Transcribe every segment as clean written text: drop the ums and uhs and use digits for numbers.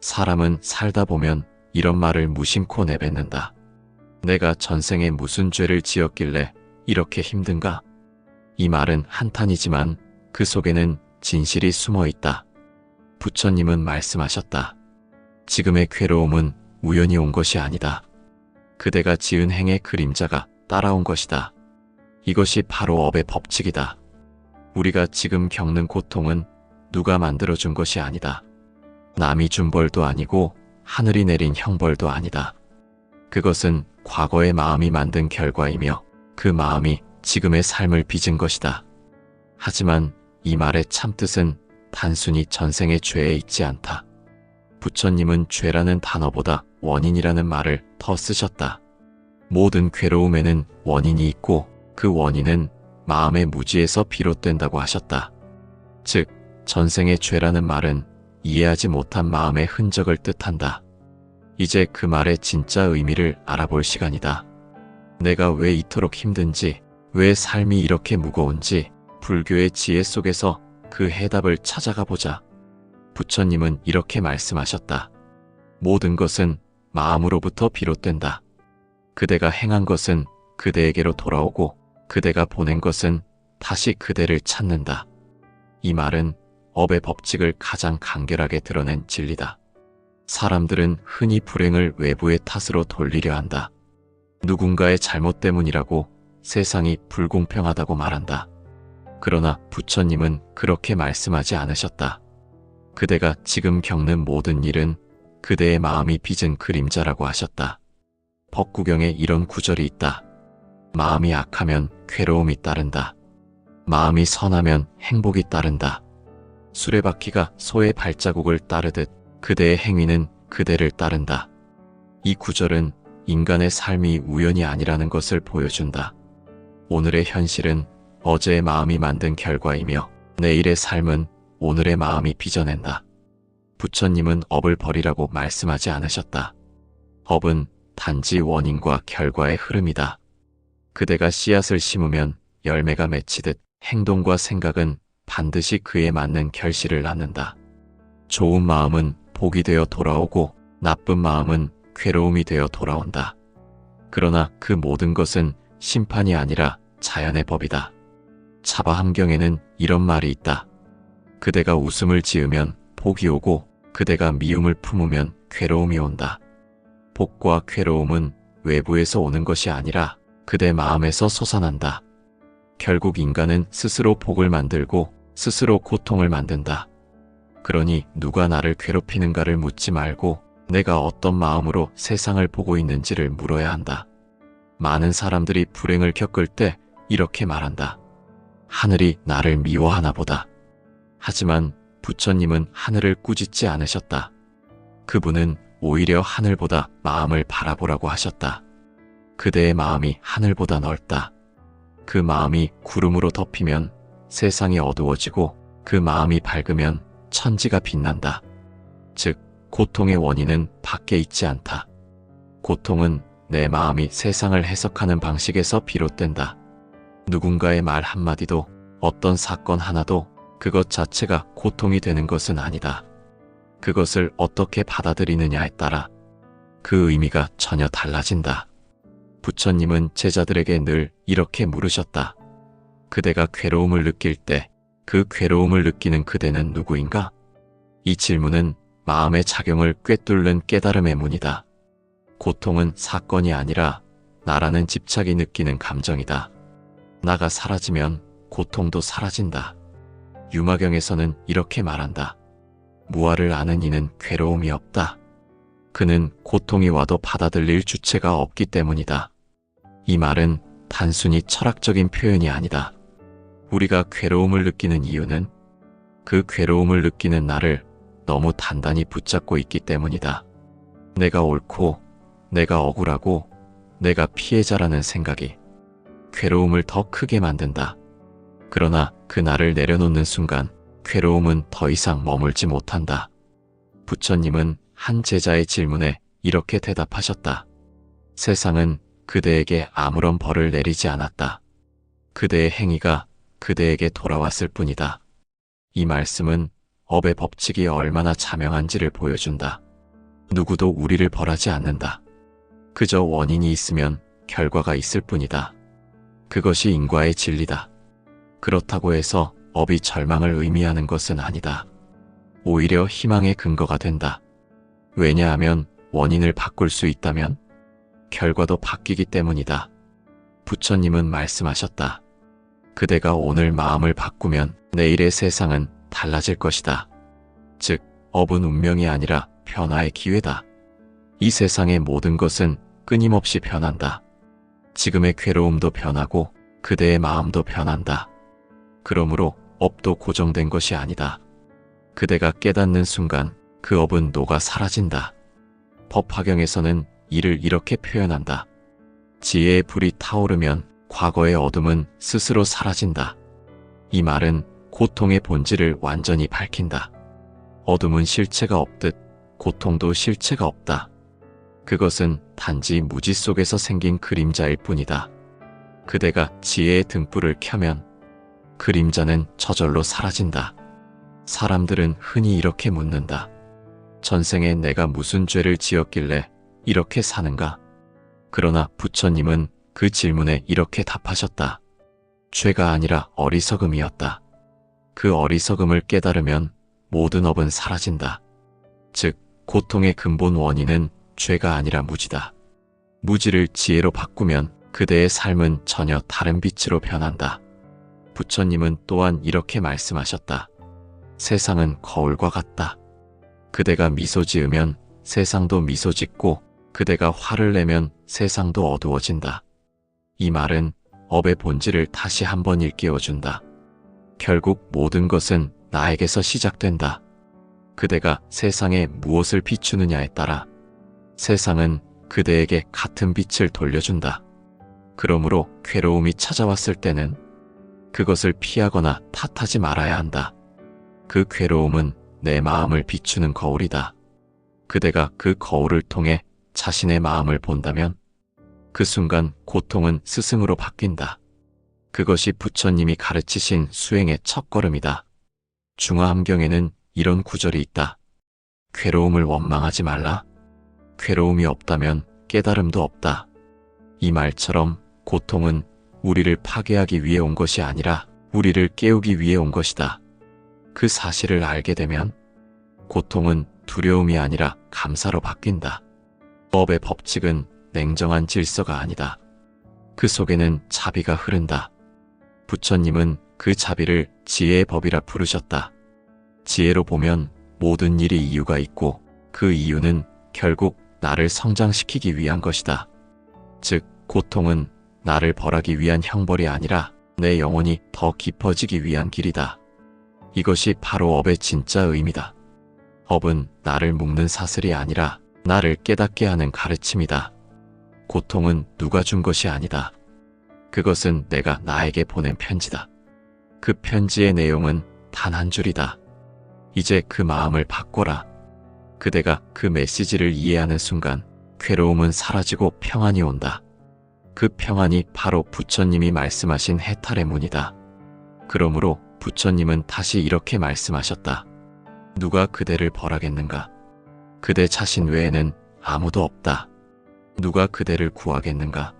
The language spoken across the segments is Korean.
사람은 살다 보면 이런 말을 무심코 내뱉는다. 내가 전생에 무슨 죄를 지었길래 이렇게 힘든가? 이 말은 한탄이지만 그 속에는 진실이 숨어 있다. 부처님은 말씀하셨다. 지금의 괴로움은 우연히 온 것이 아니다. 그대가 지은 행의 그림자가 따라온 것이다. 이것이 바로 업의 법칙이다. 우리가 지금 겪는 고통은 누가 만들어준 것이 아니다. 남이 준 벌도 아니고 하늘이 내린 형벌도 아니다. 그것은 과거의 마음이 만든 결과이며 그 마음이 지금의 삶을 빚은 것이다. 하지만 이 말의 참뜻은 단순히 전생의 죄에 있지 않다. 부처님은 죄라는 단어보다 원인이라는 말을 더 쓰셨다. 모든 괴로움에는 원인이 있고 그 원인은 마음의 무지에서 비롯된다고 하셨다. 즉, 전생의 죄라는 말은 이해하지 못한 마음의 흔적을 뜻한다. 이제 그 말의 진짜 의미를 알아볼 시간이다. 내가 왜 이토록 힘든지, 왜 삶이 이렇게 무거운지 불교의 지혜 속에서 그 해답을 찾아가 보자. 부처님은 이렇게 말씀하셨다. 모든 것은 마음으로부터 비롯된다. 그대가 행한 것은 그대에게로 돌아오고 그대가 보낸 것은 다시 그대를 찾는다. 이 말은 업의 법칙을 가장 간결하게 드러낸 진리다. 사람들은 흔히 불행을 외부의 탓으로 돌리려 한다. 누군가의 잘못 때문이라고 세상이 불공평하다고 말한다. 그러나 부처님은 그렇게 말씀하지 않으셨다. 그대가 지금 겪는 모든 일은 그대의 마음이 빚은 그림자라고 하셨다. 법구경에 이런 구절이 있다. 마음이 악하면 괴로움이 따른다. 마음이 선하면 행복이 따른다. 수레바퀴가 소의 발자국을 따르듯 그대의 행위는 그대를 따른다. 이 구절은 인간의 삶이 우연이 아니라는 것을 보여준다. 오늘의 현실은 어제의 마음이 만든 결과이며 내일의 삶은 오늘의 마음이 빚어낸다. 부처님은 업을 버리라고 말씀하지 않으셨다. 업은 단지 원인과 결과의 흐름이다. 그대가 씨앗을 심으면 열매가 맺히듯 행동과 생각은 반드시 그에 맞는 결실을 낳는다. 좋은 마음은 복이 되어 돌아오고 나쁜 마음은 괴로움이 되어 돌아온다. 그러나 그 모든 것은 심판이 아니라 자연의 법이다. 차바함경에는 이런 말이 있다. 그대가 웃음을 지으면 복이 오고 그대가 미움을 품으면 괴로움이 온다. 복과 괴로움은 외부에서 오는 것이 아니라 그대 마음에서 솟아난다. 결국 인간은 스스로 복을 만들고 스스로 고통을 만든다. 그러니 누가 나를 괴롭히는가를 묻지 말고 내가 어떤 마음으로 세상을 보고 있는지를 물어야 한다. 많은 사람들이 불행을 겪을 때 이렇게 말한다. 하늘이 나를 미워하나 보다. 하지만 부처님은 하늘을 꾸짖지 않으셨다. 그분은 오히려 하늘보다 마음을 바라보라고 하셨다. 그대의 마음이 하늘보다 넓다. 그 마음이 구름으로 덮이면 세상이 어두워지고 그 마음이 밝으면 천지가 빛난다. 즉, 고통의 원인은 밖에 있지 않다. 고통은 내 마음이 세상을 해석하는 방식에서 비롯된다. 누군가의 말 한마디도 어떤 사건 하나도 그것 자체가 고통이 되는 것은 아니다. 그것을 어떻게 받아들이느냐에 따라 그 의미가 전혀 달라진다. 부처님은 제자들에게 늘 이렇게 물으셨다. 그대가 괴로움을 느낄 때 그 괴로움을 느끼는 그대는 누구인가? 이 질문은 마음의 작용을 꿰뚫는 깨달음의 문이다. 고통은 사건이 아니라 나라는 집착이 느끼는 감정이다. 나가 사라지면 고통도 사라진다. 유마경에서는 이렇게 말한다. 무아를 아는 이는 괴로움이 없다. 그는 고통이 와도 받아들일 주체가 없기 때문이다. 이 말은 단순히 철학적인 표현이 아니다. 우리가 괴로움을 느끼는 이유는 그 괴로움을 느끼는 나를 너무 단단히 붙잡고 있기 때문이다. 내가 옳고, 내가 억울하고, 내가 피해자라는 생각이 괴로움을 더 크게 만든다. 그러나 그 나를 내려놓는 순간 괴로움은 더 이상 머물지 못한다. 부처님은 한 제자의 질문에 이렇게 대답하셨다. 세상은 그대에게 아무런 벌을 내리지 않았다. 그대의 행위가 그대에게 돌아왔을 뿐이다. 이 말씀은 업의 법칙이 얼마나 자명한지를 보여준다. 누구도 우리를 벌하지 않는다. 그저 원인이 있으면 결과가 있을 뿐이다. 그것이 인과의 진리다. 그렇다고 해서 업이 절망을 의미하는 것은 아니다. 오히려 희망의 근거가 된다. 왜냐하면 원인을 바꿀 수 있다면 결과도 바뀌기 때문이다. 부처님은 말씀하셨다. 그대가 오늘 마음을 바꾸면 내일의 세상은 달라질 것이다. 즉, 업은 운명이 아니라 변화의 기회다. 이 세상의 모든 것은 끊임없이 변한다. 지금의 괴로움도 변하고 그대의 마음도 변한다. 그러므로 업도 고정된 것이 아니다. 그대가 깨닫는 순간 그 업은 녹아 사라진다. 법화경에서는 이를 이렇게 표현한다. 지혜의 불이 타오르면 과거의 어둠은 스스로 사라진다. 이 말은 고통의 본질을 완전히 밝힌다. 어둠은 실체가 없듯 고통도 실체가 없다. 그것은 단지 무지 속에서 생긴 그림자일 뿐이다. 그대가 지혜의 등불을 켜면 그림자는 저절로 사라진다. 사람들은 흔히 이렇게 묻는다. 전생에 내가 무슨 죄를 지었길래 이렇게 사는가? 그러나 부처님은 그 질문에 이렇게 답하셨다. 죄가 아니라 어리석음이었다. 그 어리석음을 깨달으면 모든 업은 사라진다. 즉, 고통의 근본 원인은 죄가 아니라 무지다. 무지를 지혜로 바꾸면 그대의 삶은 전혀 다른 빛으로 변한다. 부처님은 또한 이렇게 말씀하셨다. 세상은 거울과 같다. 그대가 미소 지으면 세상도 미소 짓고 그대가 화를 내면 세상도 어두워진다. 이 말은 업의 본질을 다시 한번 일깨워준다. 결국 모든 것은 나에게서 시작된다. 그대가 세상에 무엇을 비추느냐에 따라 세상은 그대에게 같은 빛을 돌려준다. 그러므로 괴로움이 찾아왔을 때는 그것을 피하거나 탓하지 말아야 한다. 그 괴로움은 내 마음을 비추는 거울이다. 그대가 그 거울을 통해 자신의 마음을 본다면 그 순간 고통은 스승으로 바뀐다. 그것이 부처님이 가르치신 수행의 첫걸음이다. 중화함경에는 이런 구절이 있다. 괴로움을 원망하지 말라. 괴로움이 없다면 깨달음도 없다. 이 말처럼 고통은 우리를 파괴하기 위해 온 것이 아니라 우리를 깨우기 위해 온 것이다. 그 사실을 알게 되면 고통은 두려움이 아니라 감사로 바뀐다. 법의 법칙은 냉정한 질서가 아니다. 그 속에는 자비가 흐른다. 부처님은 그 자비를 지혜의 법이라 부르셨다. 지혜로 보면 모든 일이 이유가 있고 그 이유는 결국 나를 성장시키기 위한 것이다. 즉, 고통은 나를 벌하기 위한 형벌이 아니라 내 영혼이 더 깊어지기 위한 길이다. 이것이 바로 업의 진짜 의미다. 업은 나를 묶는 사슬이 아니라 나를 깨닫게 하는 가르침이다. 고통은 누가 준 것이 아니다. 그것은 내가 나에게 보낸 편지다. 그 편지의 내용은 단 한 줄이다. 이제 그 마음을 바꿔라. 그대가 그 메시지를 이해하는 순간 괴로움은 사라지고 평안이 온다. 그 평안이 바로 부처님이 말씀하신 해탈의 문이다. 그러므로 부처님은 다시 이렇게 말씀하셨다. 누가 그대를 벌하겠는가? 그대 자신 외에는 아무도 없다. 누가 그대를 구하겠는가?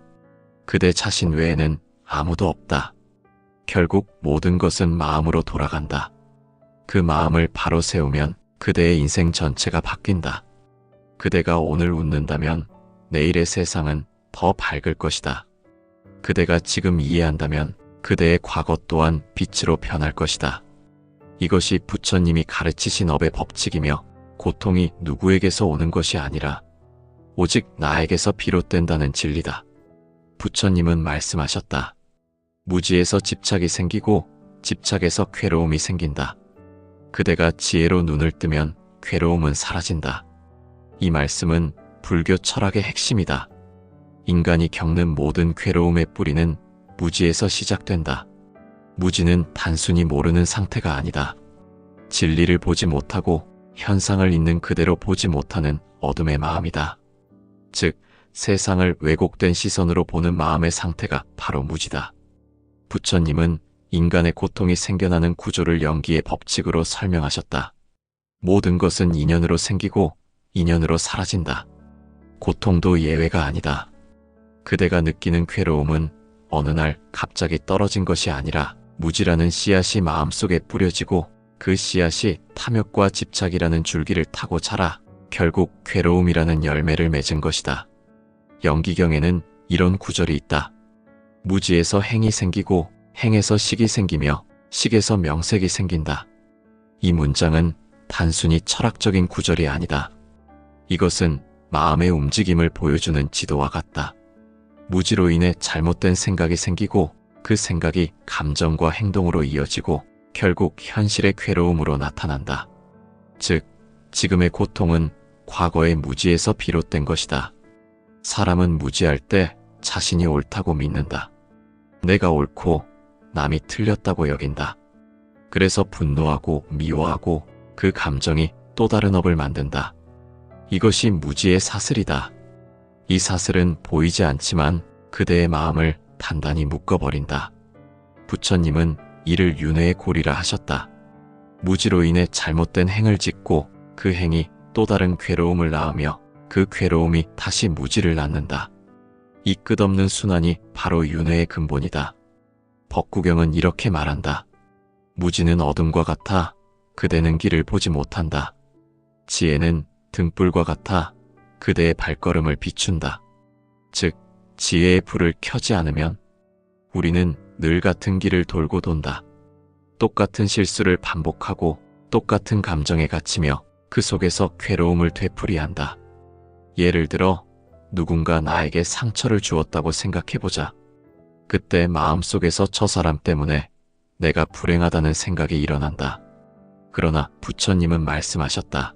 그대 자신 외에는 아무도 없다. 결국 모든 것은 마음으로 돌아간다. 그 마음을 바로 세우면 그대의 인생 전체가 바뀐다. 그대가 오늘 웃는다면 내일의 세상은 더 밝을 것이다. 그대가 지금 이해한다면 그대의 과거 또한 빛으로 변할 것이다. 이것이 부처님이 가르치신 업의 법칙이며 고통이 누구에게서 오는 것이 아니라 오직 나에게서 비롯된다는 진리다. 부처님은 말씀하셨다. 무지에서 집착이 생기고 집착에서 괴로움이 생긴다. 그대가 지혜로 눈을 뜨면 괴로움은 사라진다. 이 말씀은 불교 철학의 핵심이다. 인간이 겪는 모든 괴로움의 뿌리는 무지에서 시작된다. 무지는 단순히 모르는 상태가 아니다. 진리를 보지 못하고 현상을 있는 그대로 보지 못하는 어둠의 마음이다. 즉, 세상을 왜곡된 시선으로 보는 마음의 상태가 바로 무지다. 부처님은 인간의 고통이 생겨나는 구조를 연기의 법칙으로 설명하셨다. 모든 것은 인연으로 생기고 인연으로 사라진다. 고통도 예외가 아니다. 그대가 느끼는 괴로움은 어느 날 갑자기 떨어진 것이 아니라 무지라는 씨앗이 마음속에 뿌려지고 그 씨앗이 탐욕과 집착이라는 줄기를 타고 자라 결국 괴로움이라는 열매를 맺은 것이다. 영기경에는 이런 구절이 있다. 무지에서 행이 생기고 행에서 식이 생기며 식에서 명색이 생긴다. 이 문장은 단순히 철학적인 구절이 아니다. 이것은 마음의 움직임을 보여주는 지도와 같다. 무지로 인해 잘못된 생각이 생기고 그 생각이 감정과 행동으로 이어지고 결국 현실의 괴로움으로 나타난다. 즉, 지금의 고통은 과거의 무지에서 비롯된 것이다. 사람은 무지할 때 자신이 옳다고 믿는다. 내가 옳고 남이 틀렸다고 여긴다. 그래서 분노하고 미워하고 그 감정이 또 다른 업을 만든다. 이것이 무지의 사슬이다. 이 사슬은 보이지 않지만 그대의 마음을 단단히 묶어버린다. 부처님은 이를 윤회의 고리라 하셨다. 무지로 인해 잘못된 행을 짓고 그 행이 또 다른 괴로움을 낳으며 그 괴로움이 다시 무지를 낳는다. 이 끝없는 순환이 바로 윤회의 근본이다. 법구경은 이렇게 말한다. 무지는 어둠과 같아 그대는 길을 보지 못한다. 지혜는 등불과 같아 그대의 발걸음을 비춘다. 즉, 지혜의 불을 켜지 않으면 우리는 늘 같은 길을 돌고 돈다. 똑같은 실수를 반복하고 똑같은 감정에 갇히며 그 속에서 괴로움을 되풀이한다. 예를 들어 누군가 나에게 상처를 주었다고 생각해보자. 그때 마음속에서 저 사람 때문에 내가 불행하다는 생각이 일어난다. 그러나 부처님은 말씀하셨다.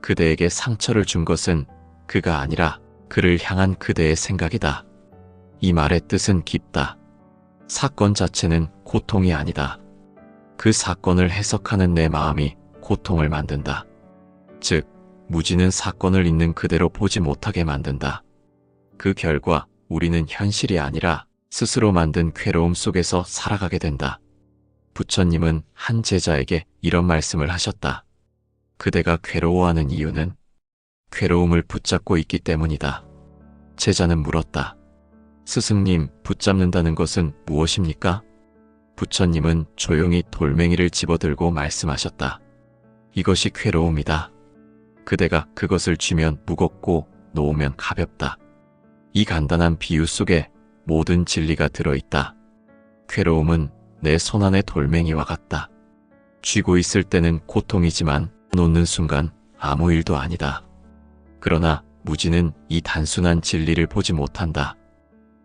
그대에게 상처를 준 것은 그가 아니라 그를 향한 그대의 생각이다. 이 말의 뜻은 깊다. 사건 자체는 고통이 아니다. 그 사건을 해석하는 내 마음이 고통을 만든다. 즉, 무지는 사건을 있는 그대로 보지 못하게 만든다. 그 결과 우리는 현실이 아니라 스스로 만든 괴로움 속에서 살아가게 된다. 부처님은 한 제자에게 이런 말씀을 하셨다. 그대가 괴로워하는 이유는 괴로움을 붙잡고 있기 때문이다. 제자는 물었다. 스승님, 붙잡는다는 것은 무엇입니까? 부처님은 조용히 돌멩이를 집어들고 말씀하셨다. 이것이 괴로움이다. 그대가 그것을 쥐면 무겁고 놓으면 가볍다. 이 간단한 비유 속에 모든 진리가 들어있다. 괴로움은 내 손안의 돌멩이와 같다. 쥐고 있을 때는 고통이지만 놓는 순간 아무 일도 아니다. 그러나 무지는 이 단순한 진리를 보지 못한다.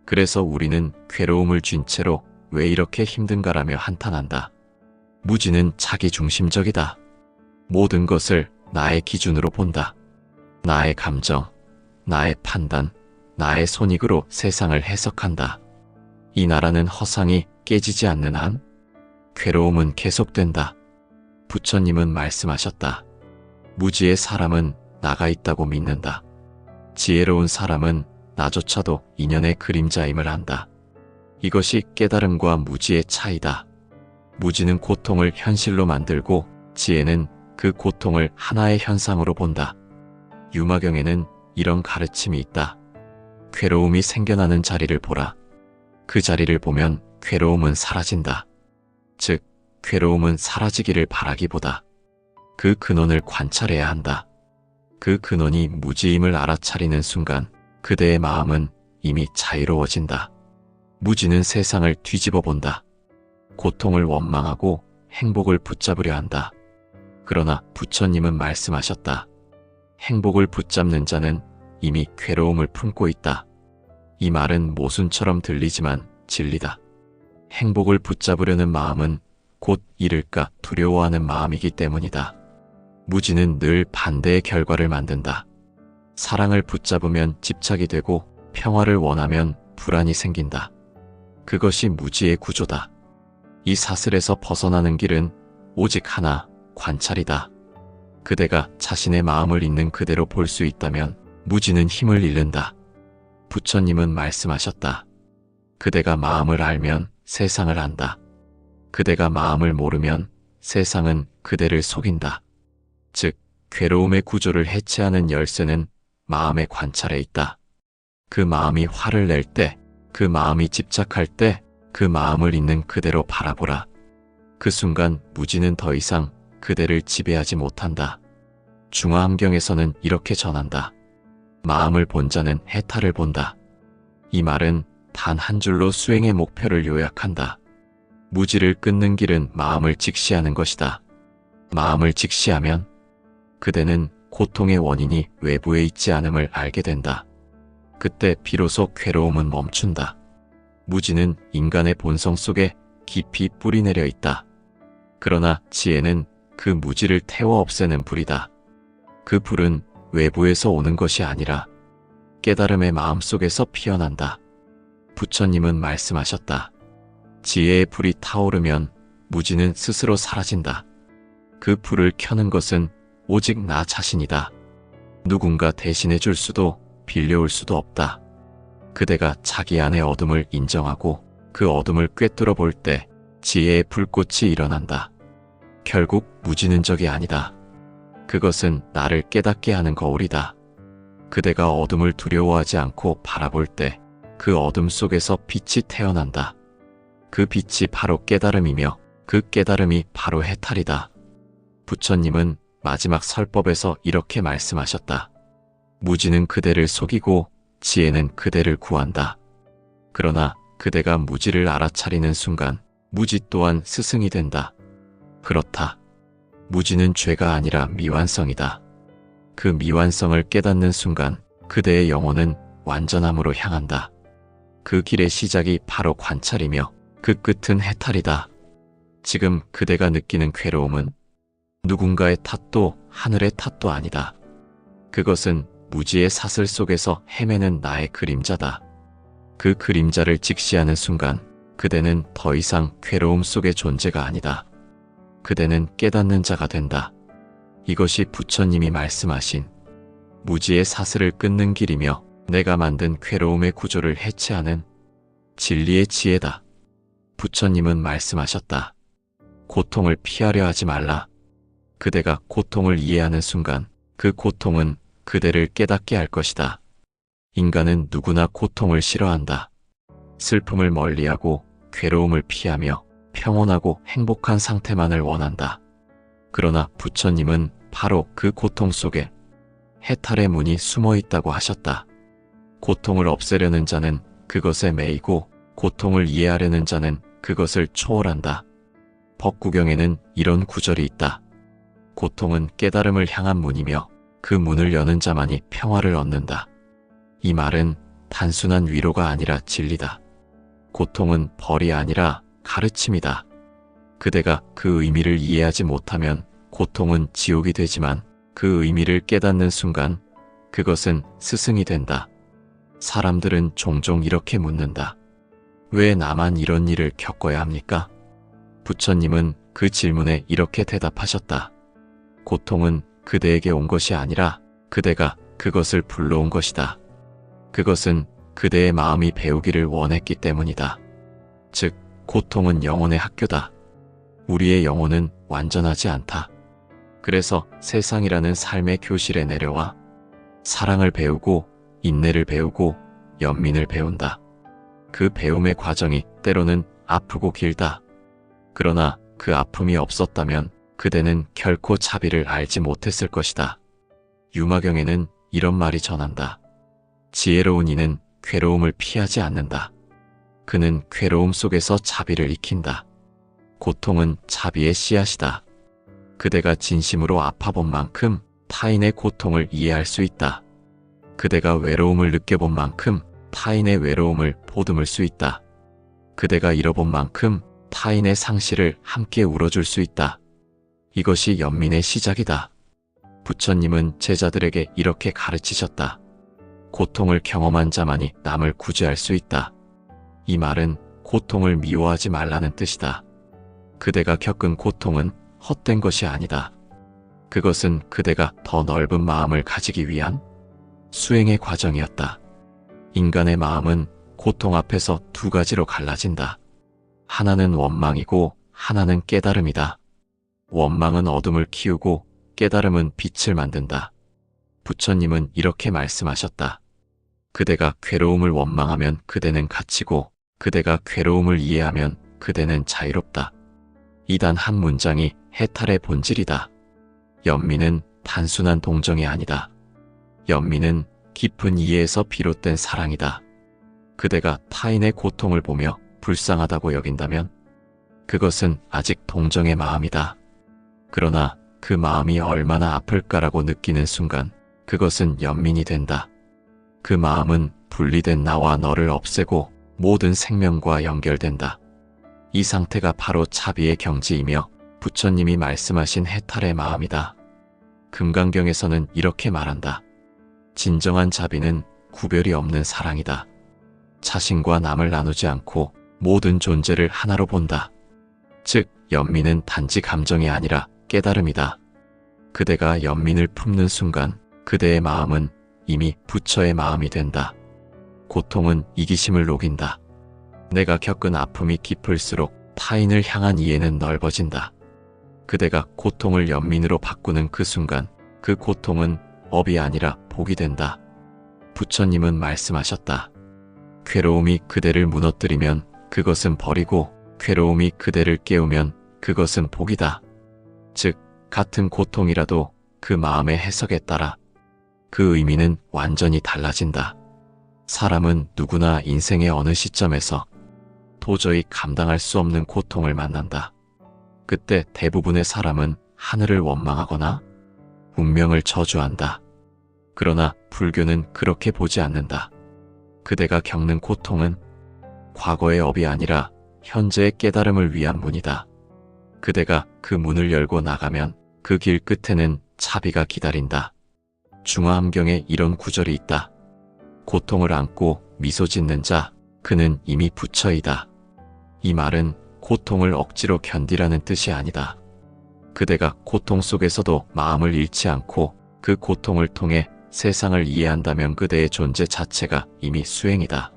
그래서 우리는 괴로움을 쥔 채로 왜 이렇게 힘든가라며 한탄한다. 무지는 자기중심적이다. 모든 것을 나의 기준으로 본다. 나의 감정, 나의 판단, 나의 손익으로 세상을 해석한다. 이 나라는 허상이 깨지지 않는 한 괴로움은 계속된다. 부처님은 말씀하셨다. 무지의 사람은 나가 있다고 믿는다. 지혜로운 사람은 나조차도 인연의 그림자임을 안다. 이것이 깨달음과 무지의 차이다. 무지는 고통을 현실로 만들고 지혜는 그 고통을 하나의 현상으로 본다. 유마경에는 이런 가르침이 있다. 괴로움이 생겨나는 자리를 보라. 그 자리를 보면 괴로움은 사라진다. 즉, 괴로움은 사라지기를 바라기보다 그 근원을 관찰해야 한다. 그 근원이 무지임을 알아차리는 순간 그대의 마음은 이미 자유로워진다. 무지는 세상을 뒤집어 본다. 고통을 원망하고 행복을 붙잡으려 한다. 그러나 부처님은 말씀하셨다. 행복을 붙잡는 자는 이미 괴로움을 품고 있다. 이 말은 모순처럼 들리지만 진리다. 행복을 붙잡으려는 마음은 곧 잃을까 두려워하는 마음이기 때문이다. 무지는 늘 반대의 결과를 만든다. 사랑을 붙잡으면 집착이 되고 평화를 원하면 불안이 생긴다. 그것이 무지의 구조다. 이 사슬에서 벗어나는 길은 오직 하나, 관찰이다. 그대가 자신의 마음을 있는 그대로 볼 수 있다면 무지는 힘을 잃는다. 부처님은 말씀하셨다. 그대가 마음을 알면 세상을 안다. 그대가 마음을 모르면 세상은 그대를 속인다. 즉, 괴로움의 구조를 해체하는 열쇠는 마음의 관찰에 있다. 그 마음이 화를 낼 때, 그 마음이 집착할 때, 그 마음을 있는 그대로 바라보라. 그 순간 무지는 더 이상 그대를 지배하지 못한다. 중화함경에서는 이렇게 전한다. 마음을 본 자는 해탈을 본다. 이 말은 단 한 줄로 수행의 목표를 요약한다. 무지를 끊는 길은 마음을 직시하는 것이다. 마음을 직시하면 그대는 고통의 원인이 외부에 있지 않음을 알게 된다. 그때 비로소 괴로움은 멈춘다. 무지는 인간의 본성 속에 깊이 뿌리내려 있다. 그러나 지혜는 그 무지를 태워 없애는 불이다. 그 불은 외부에서 오는 것이 아니라 깨달음의 마음 속에서 피어난다. 부처님은 말씀하셨다. 지혜의 불이 타오르면 무지는 스스로 사라진다. 그 불을 켜는 것은 오직 나 자신이다. 누군가 대신해 줄 수도 빌려올 수도 없다. 그대가 자기 안의 어둠을 인정하고 그 어둠을 꿰뚫어 볼 때 지혜의 불꽃이 일어난다. 결국 무지는 적이 아니다. 그것은 나를 깨닫게 하는 거울이다. 그대가 어둠을 두려워하지 않고 바라볼 때 그 어둠 속에서 빛이 태어난다. 그 빛이 바로 깨달음이며 그 깨달음이 바로 해탈이다. 부처님은 마지막 설법에서 이렇게 말씀하셨다. 무지는 그대를 속이고 지혜는 그대를 구한다. 그러나 그대가 무지를 알아차리는 순간 무지 또한 스승이 된다. 그렇다. 무지는 죄가 아니라 미완성이다. 그 미완성을 깨닫는 순간 그대의 영혼은 완전함으로 향한다. 그 길의 시작이 바로 관찰이며 그 끝은 해탈이다. 지금 그대가 느끼는 괴로움은 누군가의 탓도 하늘의 탓도 아니다. 그것은 무지의 사슬 속에서 헤매는 나의 그림자다. 그 그림자를 직시하는 순간 그대는 더 이상 괴로움 속의 존재가 아니다. 그대는 깨닫는 자가 된다. 이것이 부처님이 말씀하신 무지의 사슬을 끊는 길이며 내가 만든 괴로움의 구조를 해체하는 진리의 지혜다. 부처님은 말씀하셨다. 고통을 피하려 하지 말라. 그대가 고통을 이해하는 순간 그 고통은 그대를 깨닫게 할 것이다. 인간은 누구나 고통을 싫어한다. 슬픔을 멀리하고 괴로움을 피하며 평온하고 행복한 상태만을 원한다. 그러나 부처님은 바로 그 고통 속에 해탈의 문이 숨어 있다고 하셨다. 고통을 없애려는 자는 그것에 매이고 고통을 이해하려는 자는 그것을 초월한다. 법구경에는 이런 구절이 있다. 고통은 깨달음을 향한 문이며 그 문을 여는 자만이 평화를 얻는다. 이 말은 단순한 위로가 아니라 진리다. 고통은 벌이 아니라 가르침이다. 그대가 그 의미를 이해하지 못하면 고통은 지옥이 되지만 그 의미를 깨닫는 순간 그것은 스승이 된다. 사람들은 종종 이렇게 묻는다. 왜 나만 이런 일을 겪어야 합니까? 부처님은 그 질문에 이렇게 대답하셨다. 고통은 그대에게 온 것이 아니라 그대가 그것을 불러온 것이다. 그것은 그대의 마음이 배우기를 원했기 때문이다. 즉, 고통은 영혼의 학교다. 우리의 영혼은 완전하지 않다. 그래서 세상이라는 삶의 교실에 내려와 사랑을 배우고 인내를 배우고 연민을 배운다. 그 배움의 과정이 때로는 아프고 길다. 그러나 그 아픔이 없었다면 그대는 결코 자비를 알지 못했을 것이다. 유마경에는 이런 말이 전한다. 지혜로운 이는 괴로움을 피하지 않는다. 그는 괴로움 속에서 자비를 익힌다. 고통은 자비의 씨앗이다. 그대가 진심으로 아파본 만큼 타인의 고통을 이해할 수 있다. 그대가 외로움을 느껴본 만큼 타인의 외로움을 보듬을 수 있다. 그대가 잃어본 만큼 타인의 상실을 함께 울어줄 수 있다. 이것이 연민의 시작이다. 부처님은 제자들에게 이렇게 가르치셨다. 고통을 경험한 자만이 남을 구제할 수 있다. 이 말은 고통을 미워하지 말라는 뜻이다. 그대가 겪은 고통은 헛된 것이 아니다. 그것은 그대가 더 넓은 마음을 가지기 위한 수행의 과정이었다. 인간의 마음은 고통 앞에서 두 가지로 갈라진다. 하나는 원망이고 하나는 깨달음이다. 원망은 어둠을 키우고 깨달음은 빛을 만든다. 부처님은 이렇게 말씀하셨다. 그대가 괴로움을 원망하면 그대는 갇히고 그대가 괴로움을 이해하면 그대는 자유롭다. 이 단 한 문장이 해탈의 본질이다. 연민은 단순한 동정이 아니다. 연민은 깊은 이해에서 비롯된 사랑이다. 그대가 타인의 고통을 보며 불쌍하다고 여긴다면 그것은 아직 동정의 마음이다. 그러나 그 마음이 얼마나 아플까라고 느끼는 순간 그것은 연민이 된다. 그 마음은 분리된 나와 너를 없애고 모든 생명과 연결된다. 이 상태가 바로 차비의 경지이며 부처님이 말씀하신 해탈의 마음이다. 금강경에서는 이렇게 말한다. 진정한 자비는 구별이 없는 사랑이다. 자신과 남을 나누지 않고 모든 존재를 하나로 본다. 즉, 연민은 단지 감정이 아니라 깨달음이다. 그대가 연민을 품는 순간 그대의 마음은 이미 부처의 마음이 된다. 고통은 이기심을 녹인다. 내가 겪은 아픔이 깊을수록 타인을 향한 이해는 넓어진다. 그대가 고통을 연민으로 바꾸는 그 순간 그 고통은 업이 아니라 복이 된다. 부처님은 말씀하셨다. 괴로움이 그대를 무너뜨리면 그것은 벌이고 괴로움이 그대를 깨우면 그것은 복이다. 즉, 같은 고통이라도 그 마음의 해석에 따라 그 의미는 완전히 달라진다. 사람은 누구나 인생의 어느 시점에서 도저히 감당할 수 없는 고통을 만난다. 그때 대부분의 사람은 하늘을 원망하거나 운명을 저주한다. 그러나 불교는 그렇게 보지 않는다. 그대가 겪는 고통은 과거의 업이 아니라 현재의 깨달음을 위한 문이다. 그대가 그 문을 열고 나가면 그 길 끝에는 차비가 기다린다. 중화함경에 이런 구절이 있다. 고통을 안고 미소 짓는 자, 그는 이미 부처이다. 이 말은 고통을 억지로 견디라는 뜻이 아니다. 그대가 고통 속에서도 마음을 잃지 않고 그 고통을 통해 세상을 이해한다면 그대의 존재 자체가 이미 수행이다.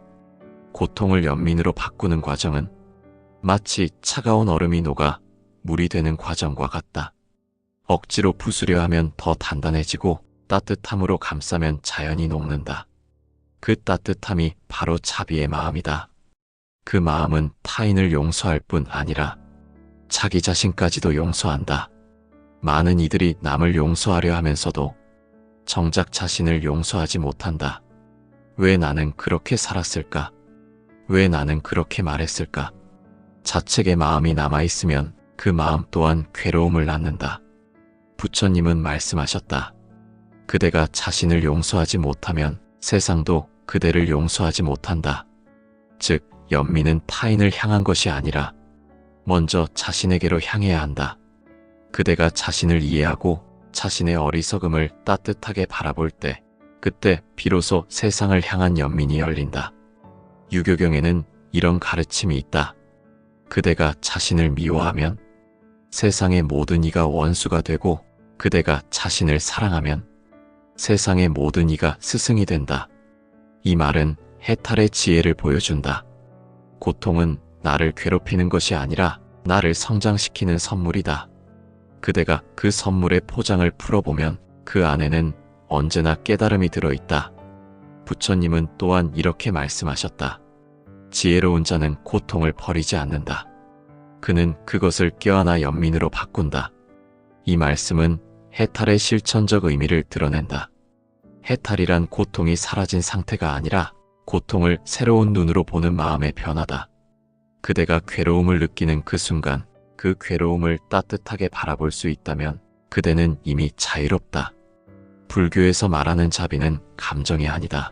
고통을 연민으로 바꾸는 과정은 마치 차가운 얼음이 녹아 물이 되는 과정과 같다. 억지로 부수려 하면 더 단단해지고 따뜻함으로 감싸면 자연히 녹는다. 그 따뜻함이 바로 차비의 마음이다. 그 마음은 타인을 용서할 뿐 아니라 자기 자신까지도 용서한다. 많은 이들이 남을 용서하려 하면서도 정작 자신을 용서하지 못한다. 왜 나는 그렇게 살았을까? 왜 나는 그렇게 말했을까? 자책의 마음이 남아있으면 그 마음 또한 괴로움을 낳는다. 부처님은 말씀하셨다. 그대가 자신을 용서하지 못하면 세상도 그대를 용서하지 못한다. 즉, 연민은 타인을 향한 것이 아니라 먼저 자신에게로 향해야 한다. 그대가 자신을 이해하고 자신의 어리석음을 따뜻하게 바라볼 때 그때 비로소 세상을 향한 연민이 열린다. 유교경에는 이런 가르침이 있다. 그대가 자신을 미워하면 세상의 모든 이가 원수가 되고 그대가 자신을 사랑하면 세상의 모든 이가 스승이 된다. 이 말은 해탈의 지혜를 보여준다. 고통은 나를 괴롭히는 것이 아니라 나를 성장시키는 선물이다. 그대가 그 선물의 포장을 풀어보면 그 안에는 언제나 깨달음이 들어있다. 부처님은 또한 이렇게 말씀하셨다. 지혜로운 자는 고통을 버리지 않는다. 그는 그것을 껴안아 연민으로 바꾼다. 이 말씀은 해탈의 실천적 의미를 드러낸다. 해탈이란 고통이 사라진 상태가 아니라 고통을 새로운 눈으로 보는 마음의 변화다. 그대가 괴로움을 느끼는 그 순간 그 괴로움을 따뜻하게 바라볼 수 있다면 그대는 이미 자유롭다. 불교에서 말하는 자비는 감정이 아니다.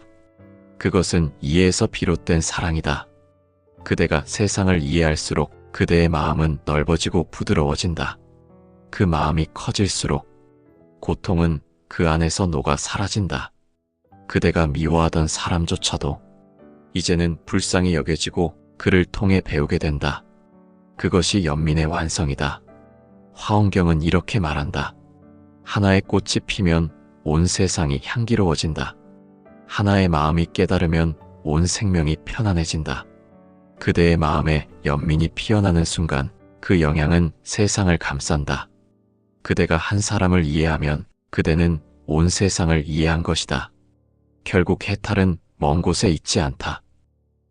그것은 이해에서 비롯된 사랑이다. 그대가 세상을 이해할수록 그대의 마음은 넓어지고 부드러워진다. 그 마음이 커질수록 고통은 그 안에서 녹아 사라진다. 그대가 미워하던 사람조차도 이제는 불쌍히 여겨지고 그를 통해 배우게 된다. 그것이 연민의 완성이다. 화엄경은 이렇게 말한다. 하나의 꽃이 피면 온 세상이 향기로워진다. 하나의 마음이 깨달으면 온 생명이 편안해진다. 그대의 마음에 연민이 피어나는 순간 그 영향은 세상을 감싼다. 그대가 한 사람을 이해하면 그대는 온 세상을 이해한 것이다. 결국 해탈은 먼 곳에 있지 않다.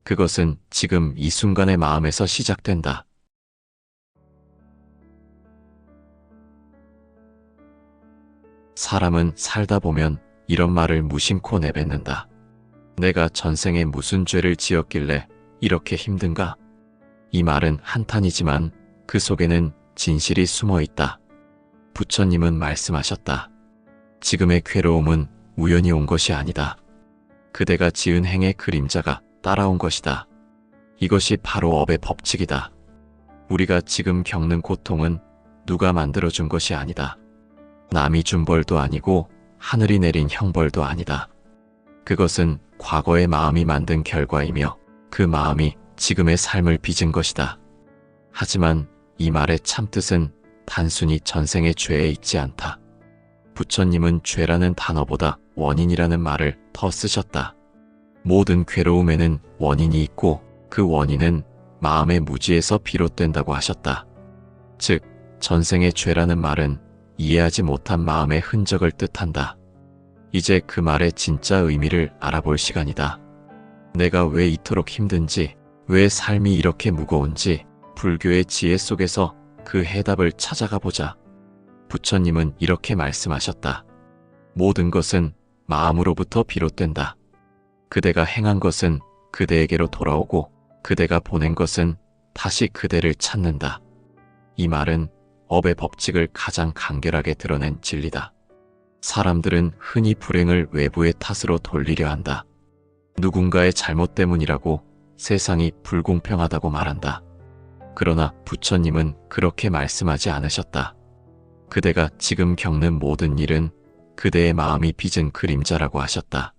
그것은 지금 이 순간의 마음에서 시작된다. 사람은 살다 보면 이런 말을 무심코 내뱉는다. 내가 전생에 무슨 죄를 지었길래 이렇게 힘든가? 이 말은 한탄이지만 그 속에는 진실이 숨어 있다. 부처님은 말씀하셨다. 지금의 괴로움은 우연히 온 것이 아니다. 그대가 지은 행의 그림자가 따라온 것이다. 이것이 바로 업의 법칙이다. 우리가 지금 겪는 고통은 누가 만들어준 것이 아니다. 남이 준 벌도 아니고 하늘이 내린 형벌도 아니다. 그것은 과거의 마음이 만든 결과이며 그 마음이 지금의 삶을 빚은 것이다. 하지만 이 말의 참뜻은 단순히 전생의 죄에 있지 않다. 부처님은 죄라는 단어보다 원인이라는 말을 더 쓰셨다. 모든 괴로움에는 원인이 있고 그 원인은 마음의 무지에서 비롯된다고 하셨다. 즉, 전생의 죄라는 말은 이해하지 못한 마음의 흔적을 뜻한다. 이제 그 말의 진짜 의미를 알아볼 시간이다. 내가 왜 이토록 힘든지, 왜 삶이 이렇게 무거운지 불교의 지혜 속에서 그 해답을 찾아가 보자. 부처님은 이렇게 말씀하셨다. 모든 것은 마음으로부터 비롯된다. 그대가 행한 것은 그대에게로 돌아오고 그대가 보낸 것은 다시 그대를 찾는다. 이 말은 업의 법칙을 가장 간결하게 드러낸 진리다. 사람들은 흔히 불행을 외부의 탓으로 돌리려 한다. 누군가의 잘못 때문이라고 세상이 불공평하다고 말한다. 그러나 부처님은 그렇게 말씀하지 않으셨다. 그대가 지금 겪는 모든 일은 그대의 마음이 빚은 그림자라고 하셨다.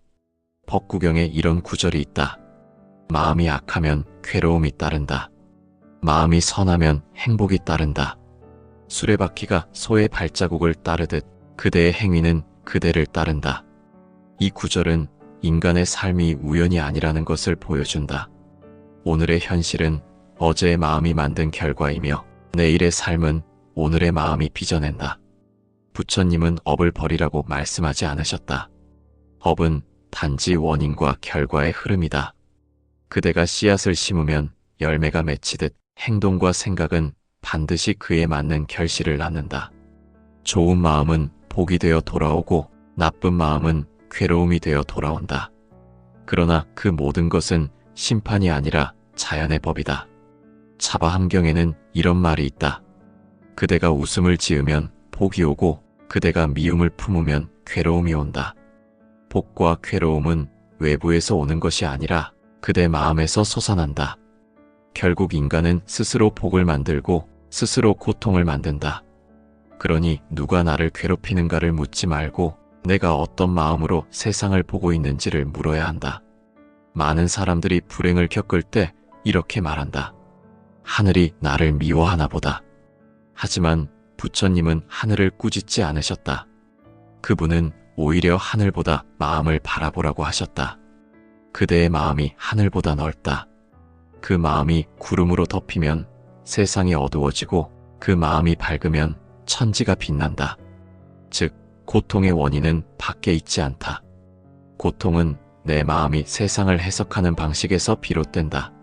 법구경에 이런 구절이 있다. 마음이 악하면 괴로움이 따른다. 마음이 선하면 행복이 따른다. 수레바퀴가 소의 발자국을 따르듯 그대의 행위는 그대를 따른다. 이 구절은 인간의 삶이 우연이 아니라는 것을 보여준다. 오늘의 현실은 어제의 마음이 만든 결과이며 내일의 삶은 오늘의 마음이 빚어낸다. 부처님은 업을 버리라고 말씀하지 않으셨다. 업은 단지 원인과 결과의 흐름이다. 그대가 씨앗을 심으면 열매가 맺히듯 행동과 생각은 반드시 그에 맞는 결실을 낳는다. 좋은 마음은 복이 되어 돌아오고 나쁜 마음은 괴로움이 되어 돌아온다. 그러나 그 모든 것은 심판이 아니라 자연의 법이다. 차바함경에는 이런 말이 있다. 그대가 웃음을 지으면 복이 오고 그대가 미움을 품으면 괴로움이 온다. 복과 괴로움은 외부에서 오는 것이 아니라 그대 마음에서 솟아난다. 결국 인간은 스스로 복을 만들고 스스로 고통을 만든다. 그러니 누가 나를 괴롭히는가를 묻지 말고 내가 어떤 마음으로 세상을 보고 있는지를 물어야 한다. 많은 사람들이 불행을 겪을 때 이렇게 말한다. 하늘이 나를 미워하나 보다. 하지만 부처님은 하늘을 꾸짖지 않으셨다. 그분은 오히려 하늘보다 마음을 바라보라고 하셨다. 그대의 마음이 하늘보다 넓다. 그 마음이 구름으로 덮이면 세상이 어두워지고 그 마음이 밝으면 천지가 빛난다. 즉, 고통의 원인은 밖에 있지 않다. 고통은 내 마음이 세상을 해석하는 방식에서 비롯된다.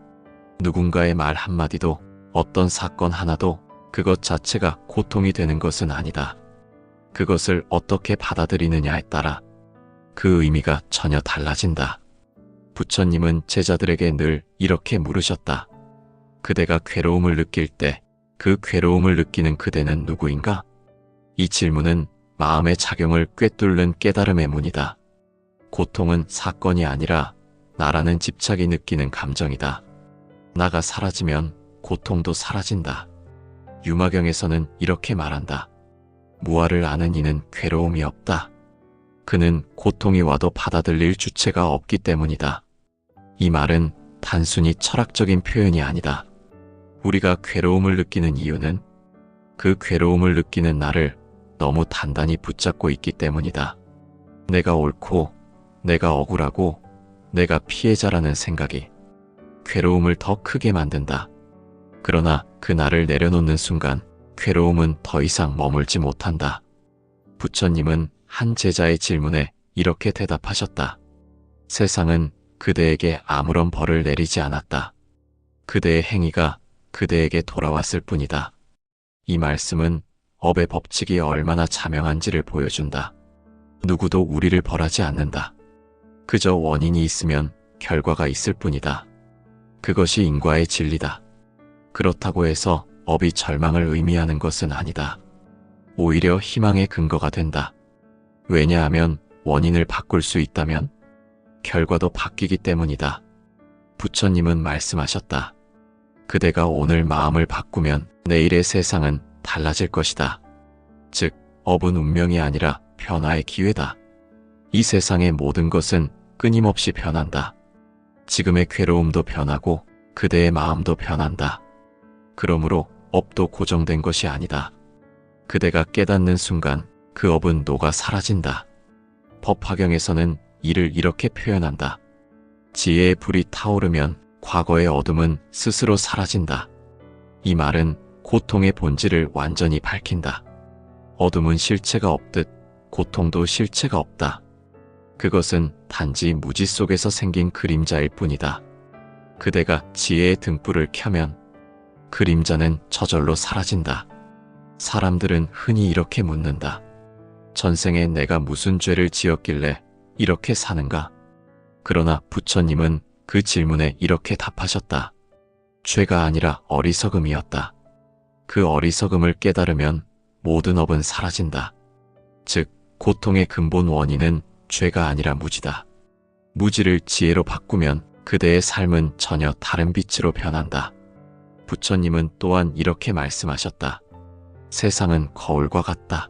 누군가의 말 한마디도 어떤 사건 하나도 그것 자체가 고통이 되는 것은 아니다. 그것을 어떻게 받아들이느냐에 따라 그 의미가 전혀 달라진다. 부처님은 제자들에게 늘 이렇게 물으셨다. 그대가 괴로움을 느낄 때 그 괴로움을 느끼는 그대는 누구인가? 이 질문은 마음의 작용을 꿰뚫는 깨달음의 문이다. 고통은 사건이 아니라 나라는 집착이 느끼는 감정이다. 나가 사라지면 고통도 사라진다. 유마경에서는 이렇게 말한다. 무아를 아는 이는 괴로움이 없다. 그는 고통이 와도 받아들일 주체가 없기 때문이다. 이 말은 단순히 철학적인 표현이 아니다. 우리가 괴로움을 느끼는 이유는 그 괴로움을 느끼는 나를 너무 단단히 붙잡고 있기 때문이다. 내가 옳고, 내가 억울하고, 내가 피해자라는 생각이 괴로움을 더 크게 만든다. 그러나 그 나를 내려놓는 순간 괴로움은 더 이상 머물지 못한다. 부처님은 한 제자의 질문에 이렇게 대답하셨다. 세상은 그대에게 아무런 벌을 내리지 않았다. 그대의 행위가 그대에게 돌아왔을 뿐이다. 이 말씀은 업의 법칙이 얼마나 자명한지를 보여준다. 누구도 우리를 벌하지 않는다. 그저 원인이 있으면 결과가 있을 뿐이다. 그것이 인과의 진리다. 그렇다고 해서 업이 절망을 의미하는 것은 아니다. 오히려 희망의 근거가 된다. 왜냐하면 원인을 바꿀 수 있다면 결과도 바뀌기 때문이다. 부처님은 말씀하셨다. 그대가 오늘 마음을 바꾸면 내일의 세상은 달라질 것이다. 즉, 업은 운명이 아니라 변화의 기회다. 이 세상의 모든 것은 끊임없이 변한다. 지금의 괴로움도 변하고 그대의 마음도 변한다. 그러므로 업도 고정된 것이 아니다. 그대가 깨닫는 순간 그 업은 녹아 사라진다. 법화경에서는 이를 이렇게 표현한다. 지혜의 불이 타오르면 과거의 어둠은 스스로 사라진다. 이 말은 고통의 본질을 완전히 밝힌다. 어둠은 실체가 없듯 고통도 실체가 없다. 그것은 단지 무지 속에서 생긴 그림자일 뿐이다. 그대가 지혜의 등불을 켜면 그림자는 저절로 사라진다. 사람들은 흔히 이렇게 묻는다. 전생에 내가 무슨 죄를 지었길래 이렇게 사는가? 그러나 부처님은 그 질문에 이렇게 답하셨다. 죄가 아니라 어리석음이었다. 그 어리석음을 깨달으면 모든 업은 사라진다. 즉, 고통의 근본 원인은 죄가 아니라 무지다. 무지를 지혜로 바꾸면 그대의 삶은 전혀 다른 빛으로 변한다. 부처님은 또한 이렇게 말씀하셨다. 세상은 거울과 같다.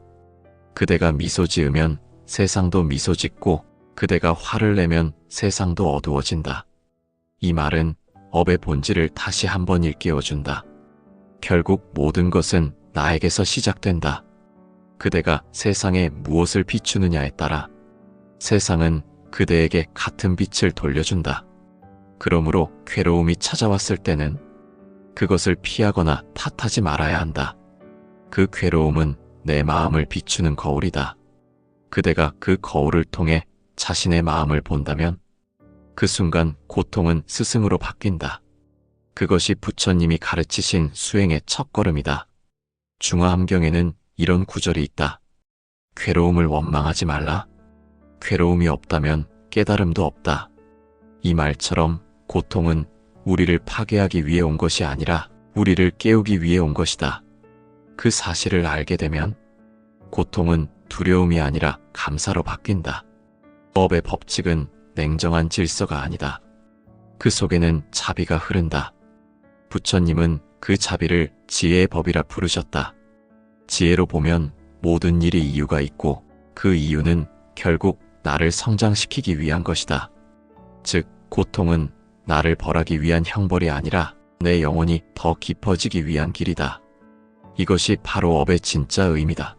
그대가 미소 지으면 세상도 미소 짓고 그대가 화를 내면 세상도 어두워진다. 이 말은 업의 본질을 다시 한번 일깨워준다. 결국 모든 것은 나에게서 시작된다. 그대가 세상에 무엇을 비추느냐에 따라 세상은 그대에게 같은 빛을 돌려준다. 그러므로 괴로움이 찾아왔을 때는 그것을 피하거나 탓하지 말아야 한다. 그 괴로움은 내 마음을 비추는 거울이다. 그대가 그 거울을 통해 자신의 마음을 본다면 그 순간 고통은 스승으로 바뀐다. 그것이 부처님이 가르치신 수행의 첫걸음이다. 중화함경에는 이런 구절이 있다. 괴로움을 원망하지 말라. 괴로움이 없다면 깨달음도 없다. 이 말처럼 고통은 우리를 파괴하기 위해 온 것이 아니라 우리를 깨우기 위해 온 것이다. 그 사실을 알게 되면 고통은 두려움이 아니라 감사로 바뀐다. 법의 법칙은 냉정한 질서가 아니다. 그 속에는 자비가 흐른다. 부처님은 그 자비를 지혜의 법이라 부르셨다. 지혜로 보면 모든 일이 이유가 있고 그 이유는 결국 나를 성장시키기 위한 것이다. 즉, 고통은 나를 벌하기 위한 형벌이 아니라 내 영혼이 더 깊어지기 위한 길이다. 이것이 바로 업의 진짜 의미다.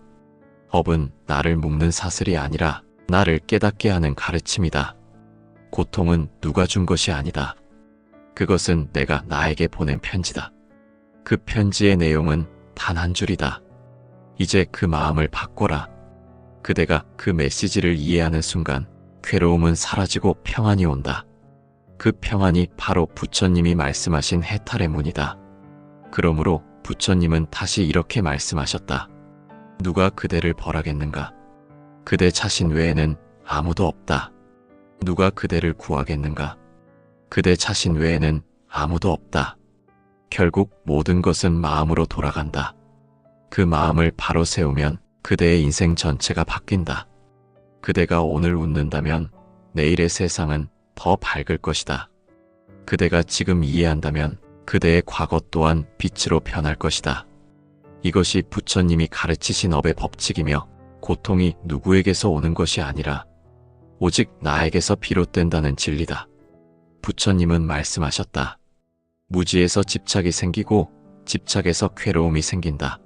업은 나를 묶는 사슬이 아니라 나를 깨닫게 하는 가르침이다. 고통은 누가 준 것이 아니다. 그것은 내가 나에게 보낸 편지다. 그 편지의 내용은 단 한 줄이다. 이제 그 마음을 바꿔라. 그대가 그 메시지를 이해하는 순간 괴로움은 사라지고 평안이 온다. 그 평안이 바로 부처님이 말씀하신 해탈의 문이다. 그러므로 부처님은 다시 이렇게 말씀하셨다. 누가 그대를 벌하겠는가? 그대 자신 외에는 아무도 없다. 누가 그대를 구하겠는가? 그대 자신 외에는 아무도 없다. 결국 모든 것은 마음으로 돌아간다. 그 마음을 바로 세우면 그대의 인생 전체가 바뀐다. 그대가 오늘 웃는다면 내일의 세상은 더 밝을 것이다. 그대가 지금 이해한다면 그대의 과거 또한 빛으로 변할 것이다. 이것이 부처님이 가르치신 업의 법칙이며 고통이 누구에게서 오는 것이 아니라 오직 나에게서 비롯된다는 진리다. 부처님은 말씀하셨다. 무지에서 집착이 생기고 집착에서 괴로움이 생긴다.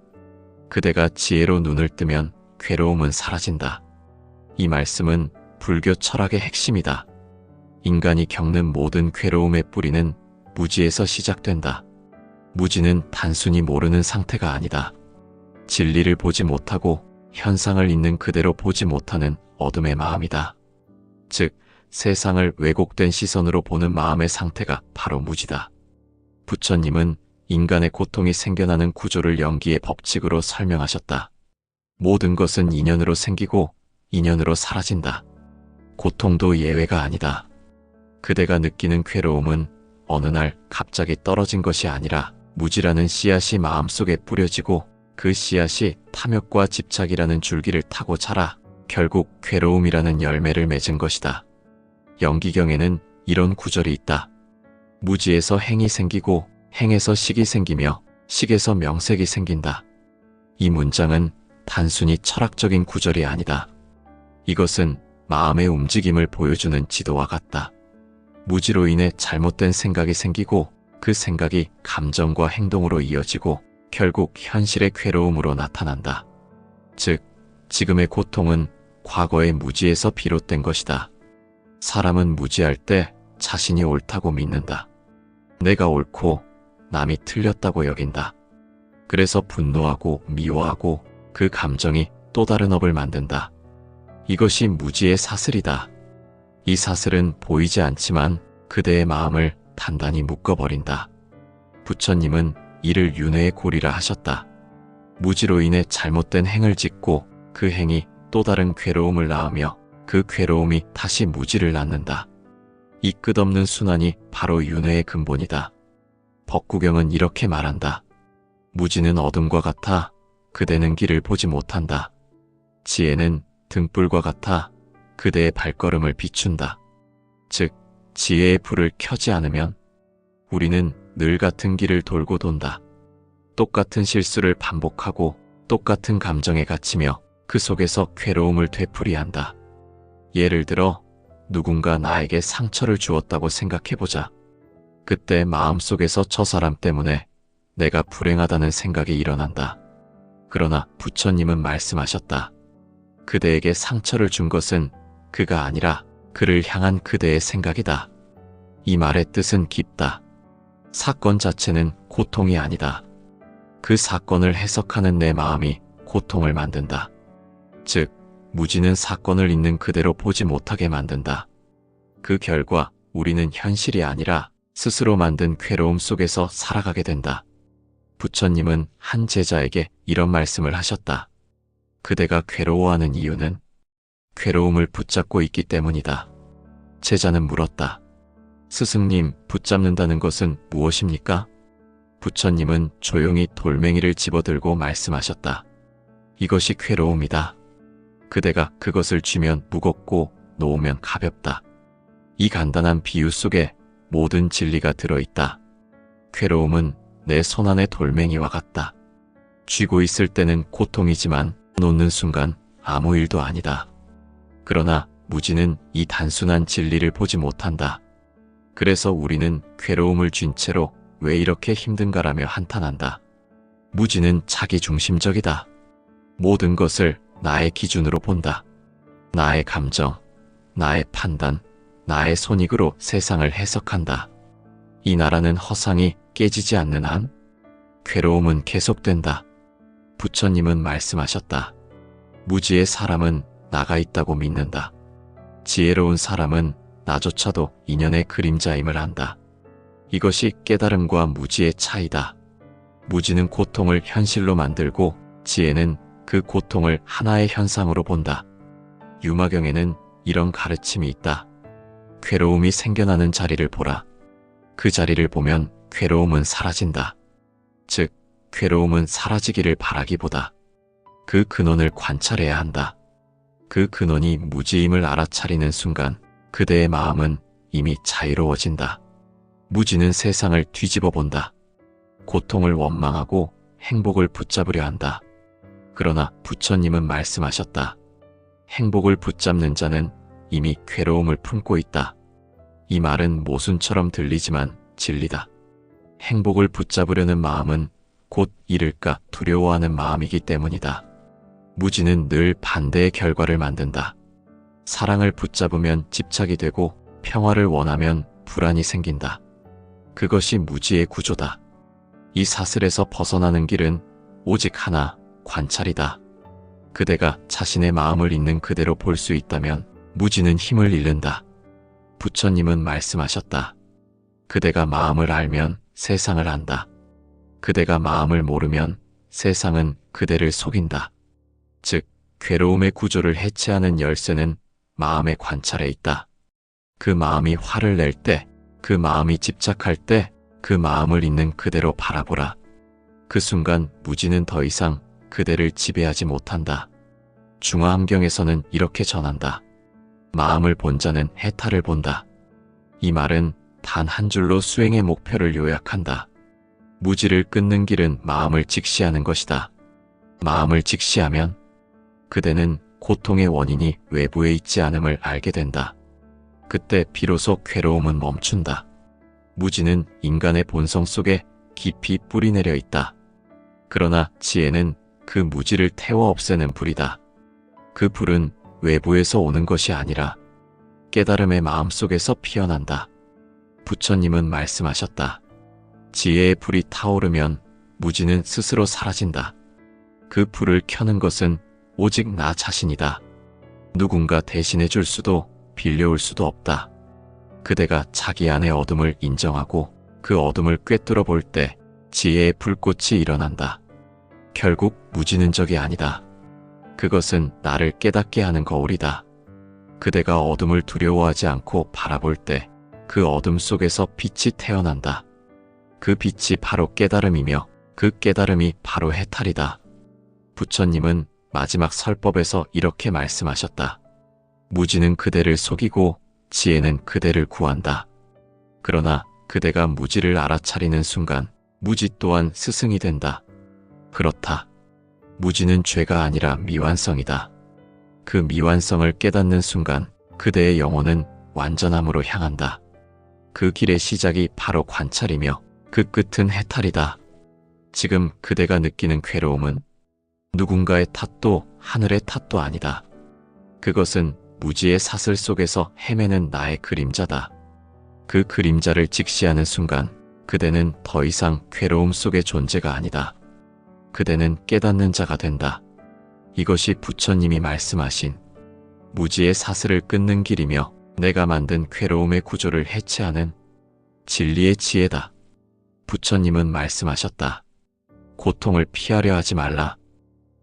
그대가 지혜로 눈을 뜨면 괴로움은 사라진다. 이 말씀은 불교 철학의 핵심이다. 인간이 겪는 모든 괴로움의 뿌리는 무지에서 시작된다. 무지는 단순히 모르는 상태가 아니다. 진리를 보지 못하고 현상을 있는 그대로 보지 못하는 어둠의 마음이다. 즉, 세상을 왜곡된 시선으로 보는 마음의 상태가 바로 무지다. 부처님은 인간의 고통이 생겨나는 구조를 연기의 법칙으로 설명하셨다. 모든 것은 인연으로 생기고 인연으로 사라진다. 고통도 예외가 아니다. 그대가 느끼는 괴로움은 어느 날 갑자기 떨어진 것이 아니라 무지라는 씨앗이 마음속에 뿌려지고 그 씨앗이 탐욕과 집착이라는 줄기를 타고 자라 결국 괴로움이라는 열매를 맺은 것이다. 연기경에는 이런 구절이 있다. 무지에서 행이 생기고 행에서 식이 생기며 식에서 명색이 생긴다. 이 문장은 단순히 철학적인 구절이 아니다. 이것은 마음의 움직임을 보여주는 지도와 같다. 무지로 인해 잘못된 생각이 생기고 그 생각이 감정과 행동으로 이어지고 결국 현실의 괴로움으로 나타난다. 즉, 지금의 고통은 과거의 무지에서 비롯된 것이다. 사람은 무지할 때 자신이 옳다고 믿는다. 내가 옳고 남이 틀렸다고 여긴다. 그래서 분노하고 미워하고 그 감정이 또 다른 업을 만든다. 이것이 무지의 사슬이다. 이 사슬은 보이지 않지만 그대의 마음을 단단히 묶어버린다. 부처님은 이를 윤회의 고리라 하셨다. 무지로 인해 잘못된 행을 짓고 그 행이 또 다른 괴로움을 낳으며 그 괴로움이 다시 무지를 낳는다. 이 끝없는 순환이 바로 윤회의 근본이다. 법구경은 이렇게 말한다. 무지는 어둠과 같아 그대는 길을 보지 못한다. 지혜는 등불과 같아 그대의 발걸음을 비춘다. 즉, 지혜의 불을 켜지 않으면 우리는 늘 같은 길을 돌고 돈다. 똑같은 실수를 반복하고 똑같은 감정에 갇히며 그 속에서 괴로움을 되풀이한다. 예를 들어 누군가 나에게 상처를 주었다고 생각해보자. 그때 마음속에서 저 사람 때문에 내가 불행하다는 생각이 일어난다. 그러나 부처님은 말씀하셨다. 그대에게 상처를 준 것은 그가 아니라 그를 향한 그대의 생각이다. 이 말의 뜻은 깊다. 사건 자체는 고통이 아니다. 그 사건을 해석하는 내 마음이 고통을 만든다. 즉, 무지는 사건을 있는 그대로 보지 못하게 만든다. 그 결과 우리는 현실이 아니라 스스로 만든 괴로움 속에서 살아가게 된다. 부처님은 한 제자에게 이런 말씀을 하셨다. 그대가 괴로워하는 이유는 괴로움을 붙잡고 있기 때문이다. 제자는 물었다. 스승님, 붙잡는다는 것은 무엇입니까? 부처님은 조용히 돌멩이를 집어들고 말씀하셨다. 이것이 괴로움이다. 그대가 그것을 쥐면 무겁고 놓으면 가볍다. 이 간단한 비유 속에 모든 진리가 들어있다. 괴로움은 내 손안의 돌멩이와 같다. 쥐고 있을 때는 고통이지만 놓는 순간 아무 일도 아니다. 그러나 무지는 이 단순한 진리를 보지 못한다. 그래서 우리는 괴로움을 쥔 채로 왜 이렇게 힘든가라며 한탄한다. 무지는 자기중심적이다. 모든 것을 나의 기준으로 본다. 나의 감정, 나의 판단, 나의 손익으로 세상을 해석한다. 이 나라는 허상이 깨지지 않는 한 괴로움은 계속된다. 부처님은 말씀하셨다. 무지의 사람은 나가 있다고 믿는다. 지혜로운 사람은 나조차도 인연의 그림자임을 안다. 이것이 깨달음과 무지의 차이다. 무지는 고통을 현실로 만들고 지혜는 그 고통을 하나의 현상으로 본다. 유마경에는 이런 가르침이 있다. 괴로움이 생겨나는 자리를 보라. 그 자리를 보면 괴로움은 사라진다. 즉, 괴로움은 사라지기를 바라기보다 그 근원을 관찰해야 한다. 그 근원이 무지임을 알아차리는 순간 그대의 마음은 이미 자유로워진다. 무지는 세상을 뒤집어 본다. 고통을 원망하고 행복을 붙잡으려 한다. 그러나 부처님은 말씀하셨다. 행복을 붙잡는 자는 이미 괴로움을 품고 있다. 이 말은 모순처럼 들리지만 진리다. 행복을 붙잡으려는 마음은 곧 잃을까 두려워하는 마음이기 때문이다. 무지는 늘 반대의 결과를 만든다. 사랑을 붙잡으면 집착이 되고 평화를 원하면 불안이 생긴다. 그것이 무지의 구조다. 이 사슬에서 벗어나는 길은 오직 하나, 관찰이다. 그대가 자신의 마음을 있는 그대로 볼 수 있다면 무지는 힘을 잃는다. 부처님은 말씀하셨다. 그대가 마음을 알면 세상을 안다. 그대가 마음을 모르면 세상은 그대를 속인다. 즉, 괴로움의 구조를 해체하는 열쇠는 마음의 관찰에 있다. 그 마음이 화를 낼 때, 그 마음이 집착할 때, 그 마음을 있는 그대로 바라보라. 그 순간 무지는 더 이상 그대를 지배하지 못한다. 중화함경에서는 이렇게 전한다. 마음을 본 자는 해탈을 본다. 이 말은 단 한 줄로 수행의 목표를 요약한다. 무지를 끊는 길은 마음을 직시하는 것이다. 마음을 직시하면 그대는 고통의 원인이 외부에 있지 않음을 알게 된다. 그때 비로소 괴로움은 멈춘다. 무지는 인간의 본성 속에 깊이 뿌리내려 있다. 그러나 지혜는 그 무지를 태워 없애는 불이다. 그 불은 외부에서 오는 것이 아니라 깨달음의 마음속에서 피어난다. 부처님은 말씀하셨다. 지혜의 불이 타오르면 무지는 스스로 사라진다. 그 불을 켜는 것은 오직 나 자신이다. 누군가 대신해 줄 수도 빌려올 수도 없다. 그대가 자기 안의 어둠을 인정하고 그 어둠을 꿰뚫어 볼 때 지혜의 불꽃이 일어난다. 결국 무지는 적이 아니다. 그것은 나를 깨닫게 하는 거울이다. 그대가 어둠을 두려워하지 않고 바라볼 때 그 어둠 속에서 빛이 태어난다. 그 빛이 바로 깨달음이며 그 깨달음이 바로 해탈이다. 부처님은 마지막 설법에서 이렇게 말씀하셨다. 무지는 그대를 속이고 지혜는 그대를 구한다. 그러나 그대가 무지를 알아차리는 순간 무지 또한 스승이 된다. 그렇다. 무지는 죄가 아니라 미완성이다. 그 미완성을 깨닫는 순간 그대의 영혼은 완전함으로 향한다. 그 길의 시작이 바로 관찰이며 그 끝은 해탈이다. 지금 그대가 느끼는 괴로움은 누군가의 탓도 하늘의 탓도 아니다. 그것은 무지의 사슬 속에서 헤매는 나의 그림자다. 그 그림자를 직시하는 순간 그대는 더 이상 괴로움 속의 존재가 아니다. 그대는 깨닫는 자가 된다. 이것이 부처님이 말씀하신 무지의 사슬을 끊는 길이며 내가 만든 괴로움의 구조를 해체하는 진리의 지혜다. 부처님은 말씀하셨다. 고통을 피하려 하지 말라.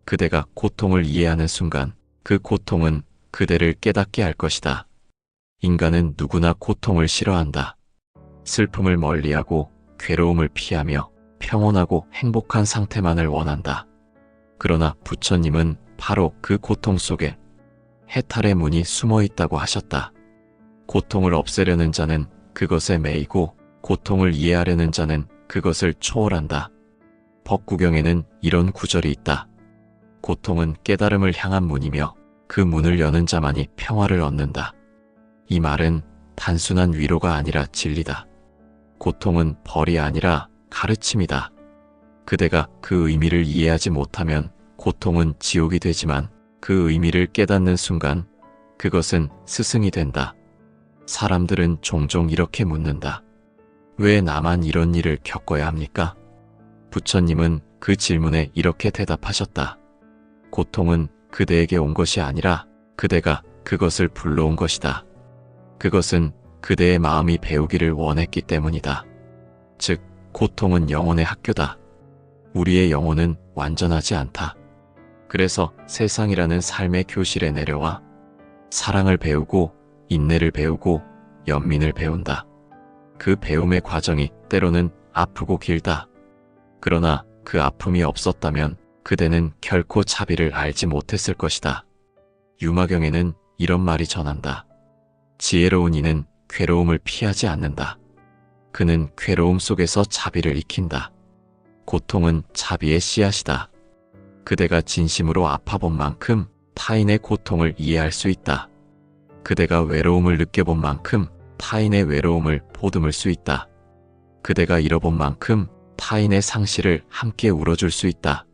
그대가 고통을 이해하는 순간 그 고통은 그대를 깨닫게 할 것이다. 인간은 누구나 고통을 싫어한다. 슬픔을 멀리하고 괴로움을 피하며 평온하고 행복한 상태만을 원한다. 그러나 부처님은 바로 그 고통 속에 해탈의 문이 숨어 있다고 하셨다. 고통을 없애려는 자는 그것에 매이고 고통을 이해하려는 자는 그것을 초월한다. 법구경에는 이런 구절이 있다. 고통은 깨달음을 향한 문이며 그 문을 여는 자만이 평화를 얻는다. 이 말은 단순한 위로가 아니라 진리다. 고통은 벌이 아니라 가르침이다. 그대가 그 의미를 이해하지 못하면 고통은 지옥이 되지만 그 의미를 깨닫는 순간 그것은 스승이 된다. 사람들은 종종 이렇게 묻는다. 왜 나만 이런 일을 겪어야 합니까? 부처님은 그 질문에 이렇게 대답하셨다. 고통은 그대에게 온 것이 아니라 그대가 그것을 불러온 것이다. 그것은 그대의 마음이 배우기를 원했기 때문이다. 즉, 고통은 영혼의 학교다. 우리의 영혼은 완전하지 않다. 그래서 세상이라는 삶의 교실에 내려와 사랑을 배우고 인내를 배우고 연민을 배운다. 그 배움의 과정이 때로는 아프고 길다. 그러나 그 아픔이 없었다면 그대는 결코 자비를 알지 못했을 것이다. 유마경에는 이런 말이 전한다. 지혜로운 이는 괴로움을 피하지 않는다. 그는 괴로움 속에서 자비를 익힌다. 고통은 자비의 씨앗이다. 그대가 진심으로 아파본 만큼 타인의 고통을 이해할 수 있다. 그대가 외로움을 느껴본 만큼 타인의 외로움을 보듬을 수 있다. 그대가 잃어본 만큼 타인의 상실을 함께 울어줄 수 있다.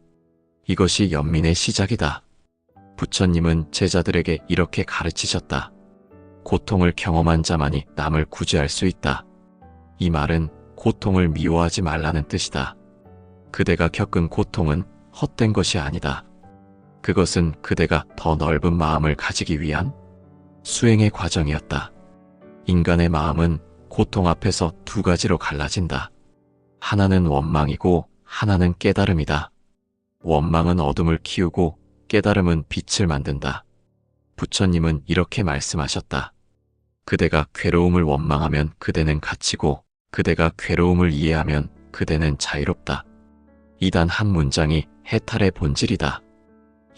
이것이 연민의 시작이다. 부처님은 제자들에게 이렇게 가르치셨다. 고통을 경험한 자만이 남을 구제할 수 있다. 이 말은 고통을 미워하지 말라는 뜻이다. 그대가 겪은 고통은 헛된 것이 아니다. 그것은 그대가 더 넓은 마음을 가지기 위한 수행의 과정이었다. 인간의 마음은 고통 앞에서 두 가지로 갈라진다. 하나는 원망이고 하나는 깨달음이다. 원망은 어둠을 키우고 깨달음은 빛을 만든다. 부처님은 이렇게 말씀하셨다. 그대가 괴로움을 원망하면 그대는 갇히고 그대가 괴로움을 이해하면 그대는 자유롭다. 이 단 한 문장이 해탈의 본질이다.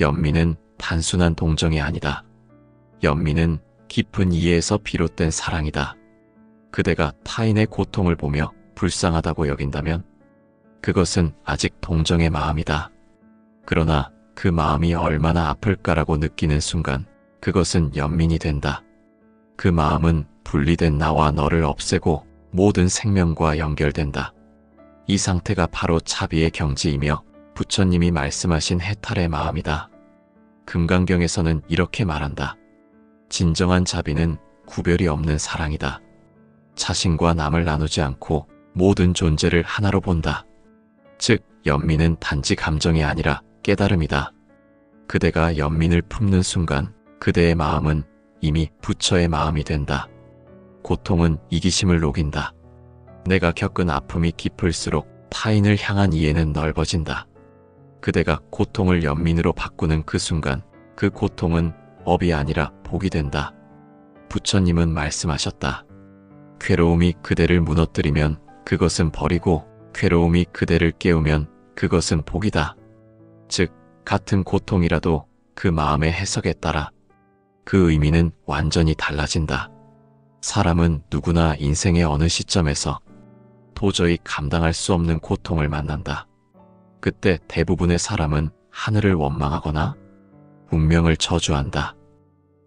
연민은 단순한 동정이 아니다. 연민은 깊은 이해에서 비롯된 사랑이다. 그대가 타인의 고통을 보며 불쌍하다고 여긴다면 그것은 아직 동정의 마음이다. 그러나 그 마음이 얼마나 아플까라고 느끼는 순간 그것은 연민이 된다. 그 마음은 분리된 나와 너를 없애고 모든 생명과 연결된다. 이 상태가 바로 차비의 경지이며 부처님이 말씀하신 해탈의 마음이다. 금강경에서는 이렇게 말한다. 진정한 자비는 구별이 없는 사랑이다. 자신과 남을 나누지 않고 모든 존재를 하나로 본다. 즉, 연민은 단지 감정이 아니라 깨달음이다. 그대가 연민을 품는 순간 그대의 마음은 이미 부처의 마음이 된다. 고통은 이기심을 녹인다. 내가 겪은 아픔이 깊을수록 타인을 향한 이해는 넓어진다. 그대가 고통을 연민으로 바꾸는 그 순간 그 고통은 업이 아니라 복이 된다. 부처님은 말씀하셨다. 괴로움이 그대를 무너뜨리면 그것은 벌이고 괴로움이 그대를 깨우면 그것은 복이다. 즉, 같은 고통이라도 그 마음의 해석에 따라 그 의미는 완전히 달라진다. 사람은 누구나 인생의 어느 시점에서 도저히 감당할 수 없는 고통을 만난다. 그때 대부분의 사람은 하늘을 원망하거나 운명을 저주한다.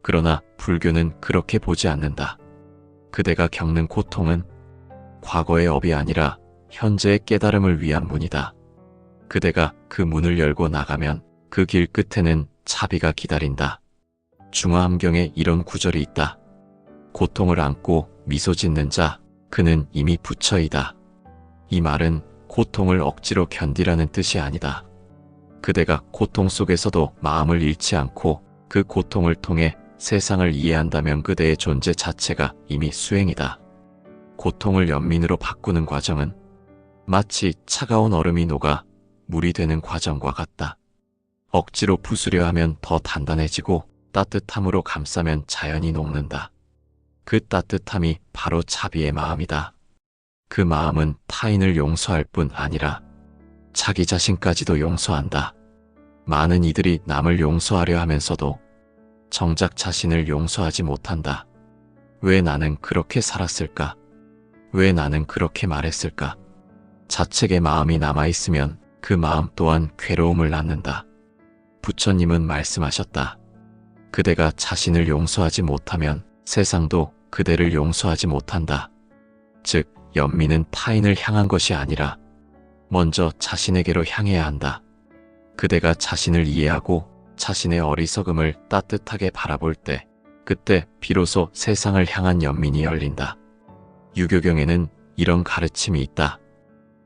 그러나 불교는 그렇게 보지 않는다. 그대가 겪는 고통은 과거의 업이 아니라 현재의 깨달음을 위한 문이다. 그대가 그 문을 열고 나가면 그 길 끝에는 차비가 기다린다. 중화함경에 이런 구절이 있다. 고통을 안고 미소 짓는 자, 그는 이미 부처이다. 이 말은 고통을 억지로 견디라는 뜻이 아니다. 그대가 고통 속에서도 마음을 잃지 않고 그 고통을 통해 세상을 이해한다면 그대의 존재 자체가 이미 수행이다. 고통을 연민으로 바꾸는 과정은 마치 차가운 얼음이 녹아 물이 되는 과정과 같다. 억지로 부수려 하면 더 단단해지고 따뜻함으로 감싸면 자연히 녹는다. 그 따뜻함이 바로 자비의 마음이다. 그 마음은 타인을 용서할 뿐 아니라 자기 자신까지도 용서한다. 많은 이들이 남을 용서하려 하면서도 정작 자신을 용서하지 못한다. 왜 나는 그렇게 살았을까? 왜 나는 그렇게 말했을까? 자책의 마음이 남아있으면 그 마음 또한 괴로움을 낳는다. 부처님은 말씀하셨다. 그대가 자신을 용서하지 못하면 세상도 그대를 용서하지 못한다. 즉, 연민은 타인을 향한 것이 아니라 먼저 자신에게로 향해야 한다. 그대가 자신을 이해하고 자신의 어리석음을 따뜻하게 바라볼 때 그때 비로소 세상을 향한 연민이 열린다. 유교경에는 이런 가르침이 있다.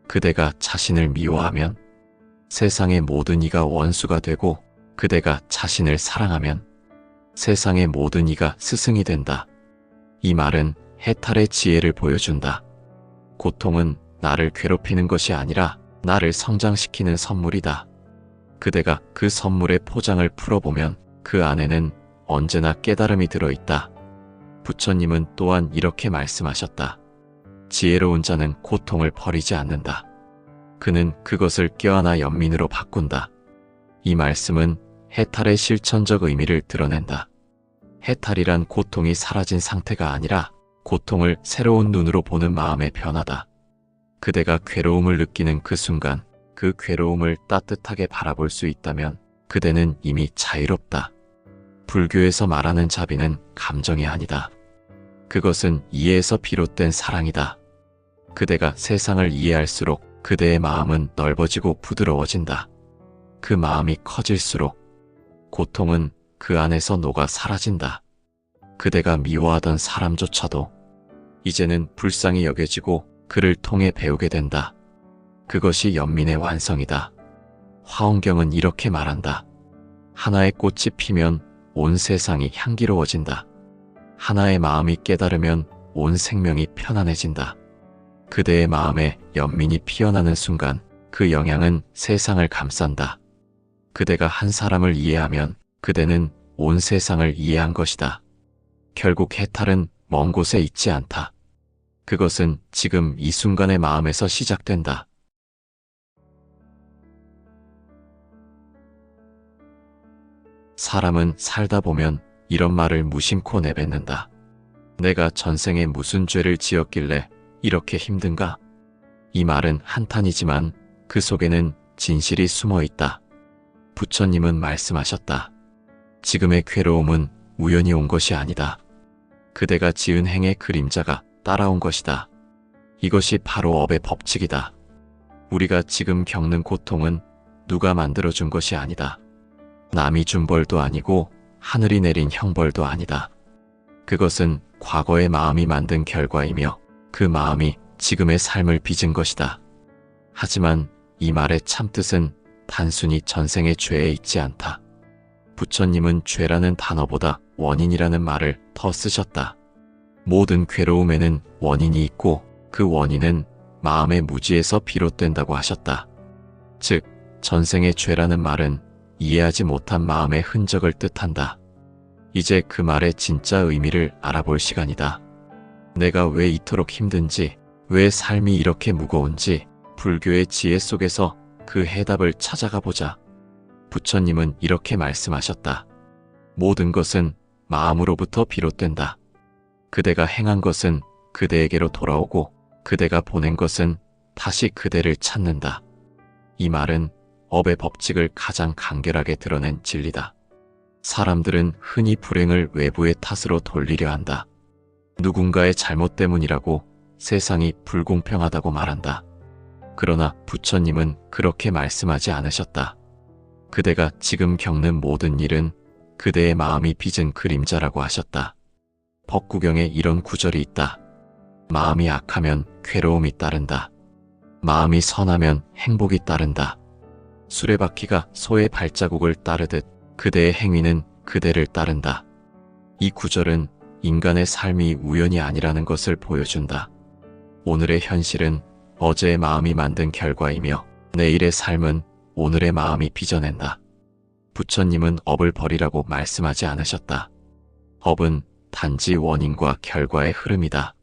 그대가 자신을 미워하면 세상의 모든 이가 원수가 되고 그대가 자신을 사랑하면 세상의 모든 이가 스승이 된다. 이 말은 해탈의 지혜를 보여준다. 고통은 나를 괴롭히는 것이 아니라 나를 성장시키는 선물이다. 그대가 그 선물의 포장을 풀어보면 그 안에는 언제나 깨달음이 들어있다. 부처님은 또한 이렇게 말씀하셨다. 지혜로운 자는 고통을 버리지 않는다. 그는 그것을 껴안아 연민으로 바꾼다. 이 말씀은 해탈의 실천적 의미를 드러낸다. 해탈이란 고통이 사라진 상태가 아니라 고통을 새로운 눈으로 보는 마음의 변화다. 그대가 괴로움을 느끼는 그 순간 그 괴로움을 따뜻하게 바라볼 수 있다면 그대는 이미 자유롭다. 불교에서 말하는 자비는 감정이 아니다. 그것은 이해에서 비롯된 사랑이다. 그대가 세상을 이해할수록 그대의 마음은 넓어지고 부드러워진다. 그 마음이 커질수록 고통은 그 안에서 녹아 사라진다. 그대가 미워하던 사람조차도 이제는 불쌍히 여겨지고 그를 통해 배우게 된다. 그것이 연민의 완성이다. 화엄경은 이렇게 말한다. 하나의 꽃이 피면 온 세상이 향기로워진다. 하나의 마음이 깨달으면 온 생명이 편안해진다. 그대의 마음에 연민이 피어나는 순간 그 영향은 세상을 감싼다. 그대가 한 사람을 이해하면 그대는 온 세상을 이해한 것이다. 결국 해탈은 먼 곳에 있지 않다. 그것은 지금 이 순간의 마음에서 시작된다. 사람은 살다 보면 이런 말을 무심코 내뱉는다. 내가 전생에 무슨 죄를 지었길래 이렇게 힘든가? 이 말은 한탄이지만 그 속에는 진실이 숨어 있다. 부처님은 말씀하셨다. 지금의 괴로움은 우연히 온 것이 아니다. 그대가 지은 행의 그림자가 따라온 것이다. 이것이 바로 업의 법칙이다. 우리가 지금 겪는 고통은 누가 만들어준 것이 아니다. 남이 준 벌도 아니고 하늘이 내린 형벌도 아니다. 그것은 과거의 마음이 만든 결과이며 그 마음이 지금의 삶을 빚은 것이다. 하지만 이 말의 참뜻은 단순히 전생의 죄에 있지 않다. 부처님은 죄라는 단어보다 원인이라는 말을 더 쓰셨다. 모든 괴로움에는 원인이 있고 그 원인은 마음의 무지에서 비롯된다고 하셨다. 즉, 전생의 죄라는 말은 이해하지 못한 마음의 흔적을 뜻한다. 이제 그 말의 진짜 의미를 알아볼 시간이다. 내가 왜 이토록 힘든지, 왜 삶이 이렇게 무거운지 불교의 지혜 속에서 그 해답을 찾아가 보자. 부처님은 이렇게 말씀하셨다. 모든 것은 마음으로부터 비롯된다. 그대가 행한 것은 그대에게로 돌아오고 그대가 보낸 것은 다시 그대를 찾는다. 이 말은 업의 법칙을 가장 간결하게 드러낸 진리다. 사람들은 흔히 불행을 외부의 탓으로 돌리려 한다. 누군가의 잘못 때문이라고 세상이 불공평하다고 말한다. 그러나 부처님은 그렇게 말씀하지 않으셨다. 그대가 지금 겪는 모든 일은 그대의 마음이 빚은 그림자라고 하셨다. 법구경에 이런 구절이 있다. 마음이 악하면 괴로움이 따른다. 마음이 선하면 행복이 따른다. 수레바퀴가 소의 발자국을 따르듯 그대의 행위는 그대를 따른다. 이 구절은 인간의 삶이 우연이 아니라는 것을 보여준다. 오늘의 현실은 어제의 마음이 만든 결과이며 내일의 삶은 오늘의 마음이 빚어낸다. 부처님은 업을 버리라고 말씀하지 않으셨다. 업은 단지 원인과 결과의 흐름이다.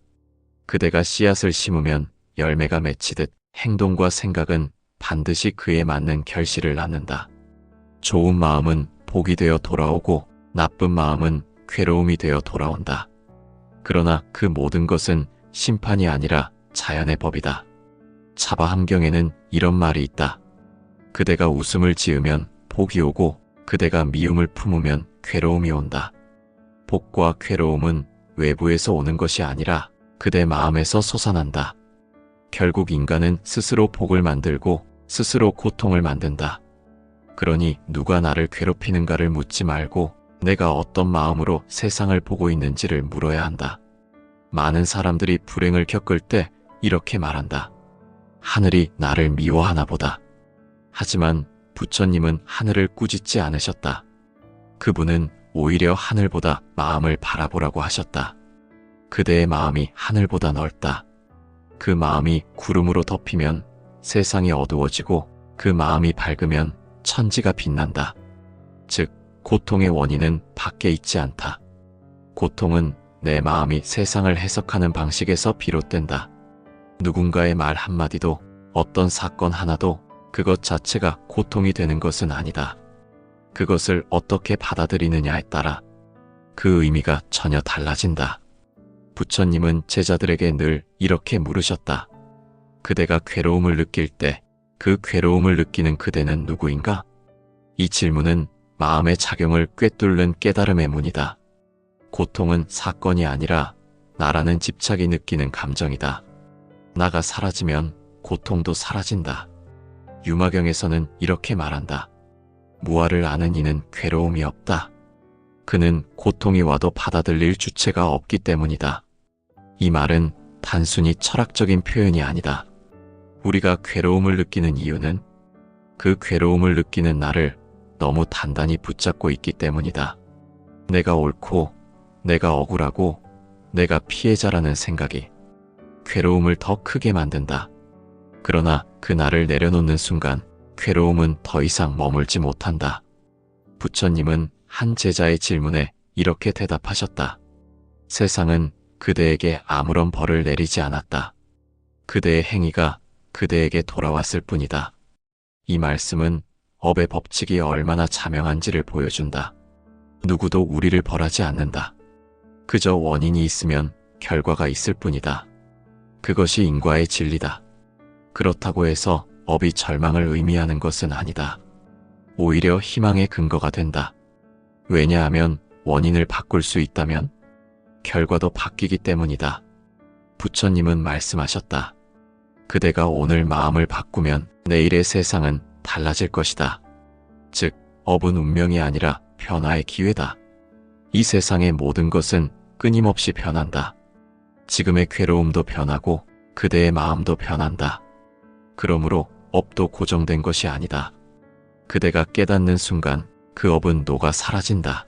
그대가 씨앗을 심으면 열매가 맺히듯 행동과 생각은 반드시 그에 맞는 결실을 낳는다. 좋은 마음은 복이 되어 돌아오고 나쁜 마음은 괴로움이 되어 돌아온다. 그러나 그 모든 것은 심판이 아니라 자연의 법이다. 차바함경에는 이런 말이 있다. 그대가 웃음을 지으면 복이 오고 그대가 미움을 품으면 괴로움이 온다. 복과 괴로움은 외부에서 오는 것이 아니라 그대 마음에서 솟아난다. 결국 인간은 스스로 복을 만들고 스스로 고통을 만든다. 그러니 누가 나를 괴롭히는가를 묻지 말고 내가 어떤 마음으로 세상을 보고 있는지를 물어야 한다. 많은 사람들이 불행을 겪을 때 이렇게 말한다. 하늘이 나를 미워하나 보다. 하지만 부처님은 하늘을 꾸짖지 않으셨다. 그분은 오히려 하늘보다 마음을 바라보라고 하셨다. 그대의 마음이 하늘보다 넓다. 그 마음이 구름으로 덮이면 세상이 어두워지고 그 마음이 밝으면 천지가 빛난다. 즉, 고통의 원인은 밖에 있지 않다. 고통은 내 마음이 세상을 해석하는 방식에서 비롯된다. 누군가의 말 한마디도 어떤 사건 하나도 그것 자체가 고통이 되는 것은 아니다. 그것을 어떻게 받아들이느냐에 따라 그 의미가 전혀 달라진다. 부처님은 제자들에게 늘 이렇게 물으셨다. 그대가 괴로움을 느낄 때 그 괴로움을 느끼는 그대는 누구인가? 이 질문은 마음의 작용을 꿰뚫는 깨달음의 문이다. 고통은 사건이 아니라 나라는 집착이 느끼는 감정이다. 나가 사라지면 고통도 사라진다. 유마경에서는 이렇게 말한다. 무아를 아는 이는 괴로움이 없다. 그는 고통이 와도 받아들일 주체가 없기 때문이다. 이 말은 단순히 철학적인 표현이 아니다. 우리가 괴로움을 느끼는 이유는 그 괴로움을 느끼는 나를 너무 단단히 붙잡고 있기 때문이다. 내가 옳고, 내가 억울하고, 내가 피해자라는 생각이 괴로움을 더 크게 만든다. 그러나 그 나를 내려놓는 순간 괴로움은 더 이상 머물지 못한다. 부처님은 한 제자의 질문에 이렇게 대답하셨다. 세상은 그대에게 아무런 벌을 내리지 않았다. 그대의 행위가 그대에게 돌아왔을 뿐이다. 이 말씀은 업의 법칙이 얼마나 자명한지를 보여준다. 누구도 우리를 벌하지 않는다. 그저 원인이 있으면 결과가 있을 뿐이다. 그것이 인과의 진리다. 그렇다고 해서 업이 절망을 의미하는 것은 아니다. 오히려 희망의 근거가 된다. 왜냐하면 원인을 바꿀 수 있다면 결과도 바뀌기 때문이다. 부처님은 말씀하셨다. 그대가 오늘 마음을 바꾸면 내일의 세상은 달라질 것이다. 즉, 업은 운명이 아니라 변화의 기회다. 이 세상의 모든 것은 끊임없이 변한다. 지금의 괴로움도 변하고 그대의 마음도 변한다. 그러므로 업도 고정된 것이 아니다. 그대가 깨닫는 순간 그 업은 녹아 사라진다.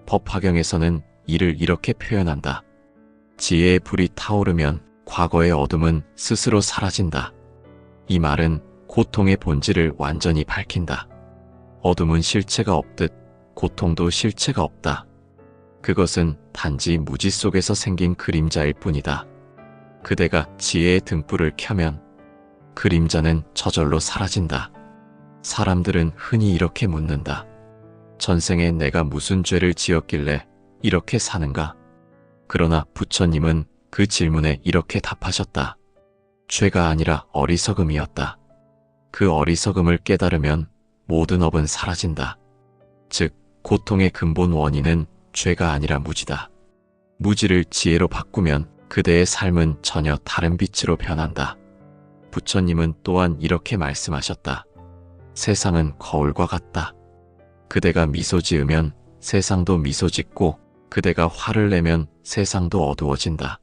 법화경에서는 이를 이렇게 표현한다. 지혜의 불이 타오르면 과거의 어둠은 스스로 사라진다. 이 말은 고통의 본질을 완전히 밝힌다. 어둠은 실체가 없듯 고통도 실체가 없다. 그것은 단지 무지 속에서 생긴 그림자일 뿐이다. 그대가 지혜의 등불을 켜면 그림자는 저절로 사라진다. 사람들은 흔히 이렇게 묻는다. 전생에 내가 무슨 죄를 지었길래 이렇게 사는가? 그러나 부처님은 그 질문에 이렇게 답하셨다. 죄가 아니라 어리석음이었다. 그 어리석음을 깨달으면 모든 업은 사라진다. 즉, 고통의 근본 원인은 죄가 아니라 무지다. 무지를 지혜로 바꾸면 그대의 삶은 전혀 다른 빛으로 변한다. 부처님은 또한 이렇게 말씀하셨다. 세상은 거울과 같다. 그대가 미소 지으면 세상도 미소 짓고 그대가 화를 내면 세상도 어두워진다.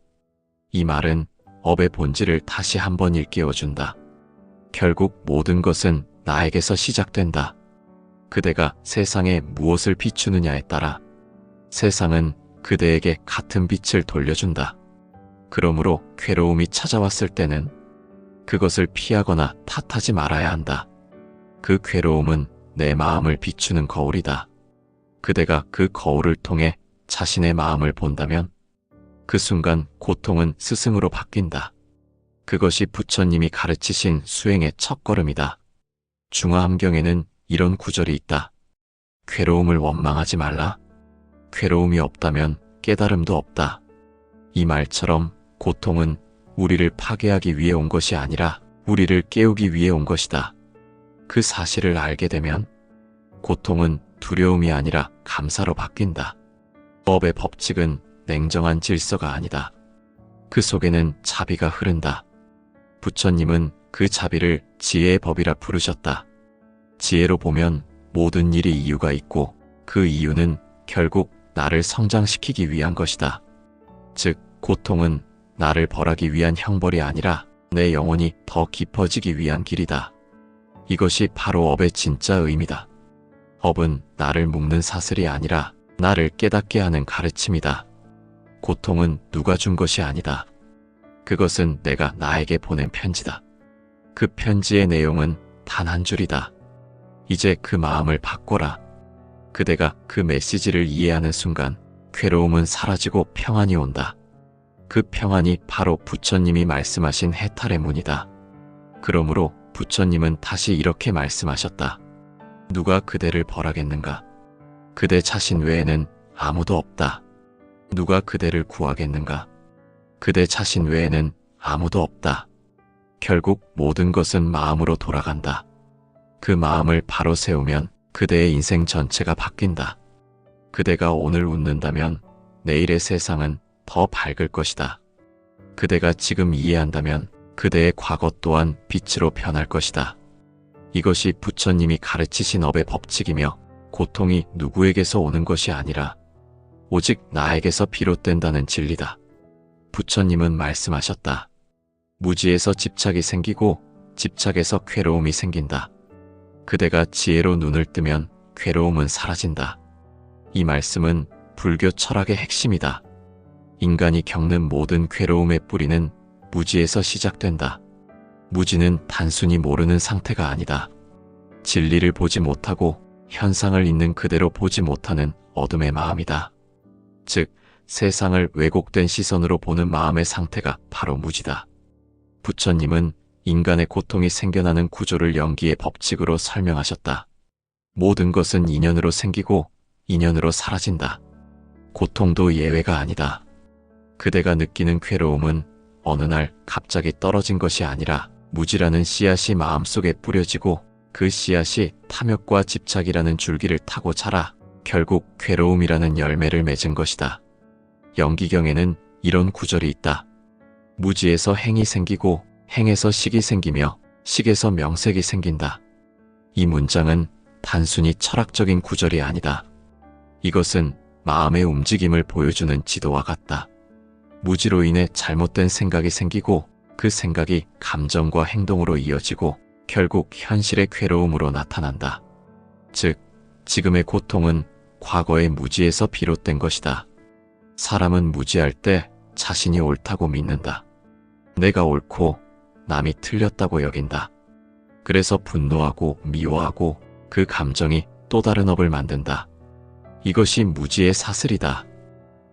이 말은 업의 본질을 다시 한번 일깨워준다. 결국 모든 것은 나에게서 시작된다. 그대가 세상에 무엇을 비추느냐에 따라 세상은 그대에게 같은 빛을 돌려준다. 그러므로 괴로움이 찾아왔을 때는 그것을 피하거나 탓하지 말아야 한다. 그 괴로움은 내 마음을 비추는 거울이다. 그대가 그 거울을 통해 자신의 마음을 본다면 그 순간 고통은 스승으로 바뀐다. 그것이 부처님이 가르치신 수행의 첫걸음이다. 중화함경에는 이런 구절이 있다. 괴로움을 원망하지 말라. 괴로움이 없다면 깨달음도 없다. 이 말처럼 고통은 우리를 파괴하기 위해 온 것이 아니라 우리를 깨우기 위해 온 것이다. 그 사실을 알게 되면 고통은 두려움이 아니라 감사로 바뀐다. 법의 법칙은 냉정한 질서가 아니다. 그 속에는 자비가 흐른다. 부처님은 그 자비를 지혜의 법이라 부르셨다. 지혜로 보면 모든 일이 이유가 있고 그 이유는 결국 나를 성장시키기 위한 것이다. 즉, 고통은 나를 벌하기 위한 형벌이 아니라 내 영혼이 더 깊어지기 위한 길이다. 이것이 바로 업의 진짜 의미다. 업은 나를 묶는 사슬이 아니라 나를 깨닫게 하는 가르침이다. 고통은 누가 준 것이 아니다. 그것은 내가 나에게 보낸 편지다. 그 편지의 내용은 단 한 줄이다. 이제 그 마음을 바꿔라. 그대가 그 메시지를 이해하는 순간 괴로움은 사라지고 평안이 온다. 그 평안이 바로 부처님이 말씀하신 해탈의 문이다. 그러므로 부처님은 다시 이렇게 말씀하셨다. 누가 그대를 벌하겠는가? 그대 자신 외에는 아무도 없다. 누가 그대를 구하겠는가? 그대 자신 외에는 아무도 없다. 결국 모든 것은 마음으로 돌아간다. 그 마음을 바로 세우면 그대의 인생 전체가 바뀐다. 그대가 오늘 웃는다면 내일의 세상은 더 밝을 것이다. 그대가 지금 이해한다면 그대의 과거 또한 빛으로 변할 것이다. 이것이 부처님이 가르치신 업의 법칙이며 고통이 누구에게서 오는 것이 아니라 오직 나에게서 비롯된다는 진리다. 부처님은 말씀하셨다. 무지에서 집착이 생기고 집착에서 괴로움이 생긴다. 그대가 지혜로 눈을 뜨면 괴로움은 사라진다. 이 말씀은 불교 철학의 핵심이다. 인간이 겪는 모든 괴로움의 뿌리는 무지에서 시작된다. 무지는 단순히 모르는 상태가 아니다. 진리를 보지 못하고 현상을 있는 그대로 보지 못하는 어둠의 마음이다. 즉, 세상을 왜곡된 시선으로 보는 마음의 상태가 바로 무지다. 부처님은 인간의 고통이 생겨나는 구조를 연기의 법칙으로 설명하셨다. 모든 것은 인연으로 생기고 인연으로 사라진다. 고통도 예외가 아니다. 그대가 느끼는 괴로움은 어느 날 갑자기 떨어진 것이 아니라 무지라는 씨앗이 마음속에 뿌려지고 그 씨앗이 탐욕과 집착이라는 줄기를 타고 자라 결국 괴로움이라는 열매를 맺은 것이다. 연기경에는 이런 구절이 있다. 무지에서 행이 생기고 행에서 식이 생기며 식에서 명색이 생긴다. 이 문장은 단순히 철학적인 구절이 아니다. 이것은 마음의 움직임을 보여주는 지도와 같다. 무지로 인해 잘못된 생각이 생기고 그 생각이 감정과 행동으로 이어지고 결국 현실의 괴로움으로 나타난다. 즉, 지금의 고통은 과거의 무지에서 비롯된 것이다. 사람은 무지할 때 자신이 옳다고 믿는다. 내가 옳고 남이 틀렸다고 여긴다. 그래서 분노하고 미워하고 그 감정이 또 다른 업을 만든다. 이것이 무지의 사슬이다.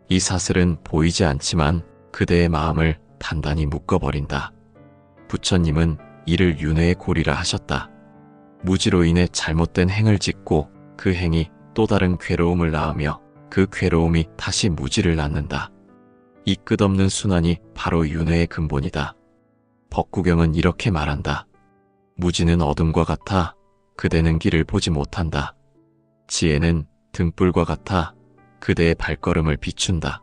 이 사슬은 보이지 않지만 그대의 마음을 단단히 묶어버린다. 부처님은 이를 윤회의 고리라 하셨다. 무지로 인해 잘못된 행을 짓고 그 행이 또 다른 괴로움을 낳으며 그 괴로움이 다시 무지를 낳는다. 이 끝없는 순환이 바로 윤회의 근본이다. 법구경은 이렇게 말한다. 무지는 어둠과 같아 그대는 길을 보지 못한다. 지혜는 등불과 같아 그대의 발걸음을 비춘다.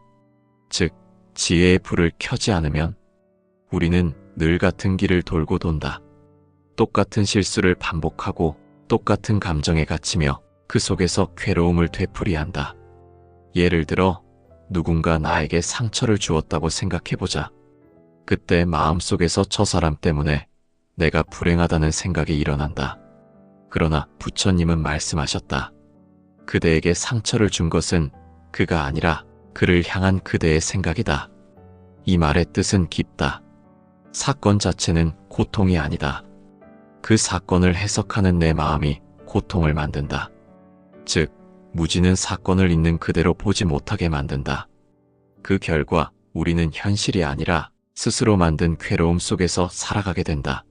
즉, 지혜의 불을 켜지 않으면 우리는 늘 같은 길을 돌고 돈다. 똑같은 실수를 반복하고 똑같은 감정에 갇히며 그 속에서 괴로움을 되풀이한다. 예를 들어 누군가 나에게 상처를 주었다고 생각해보자. 그때 마음속에서 저 사람 때문에 내가 불행하다는 생각이 일어난다. 그러나 부처님은 말씀하셨다. 그대에게 상처를 준 것은 그가 아니라 그를 향한 그대의 생각이다. 이 말의 뜻은 깊다. 사건 자체는 고통이 아니다. 그 사건을 해석하는 내 마음이 고통을 만든다. 즉, 무지는 사건을 있는 그대로 보지 못하게 만든다. 그 결과 우리는 현실이 아니라 스스로 만든 괴로움 속에서 살아가게 된다.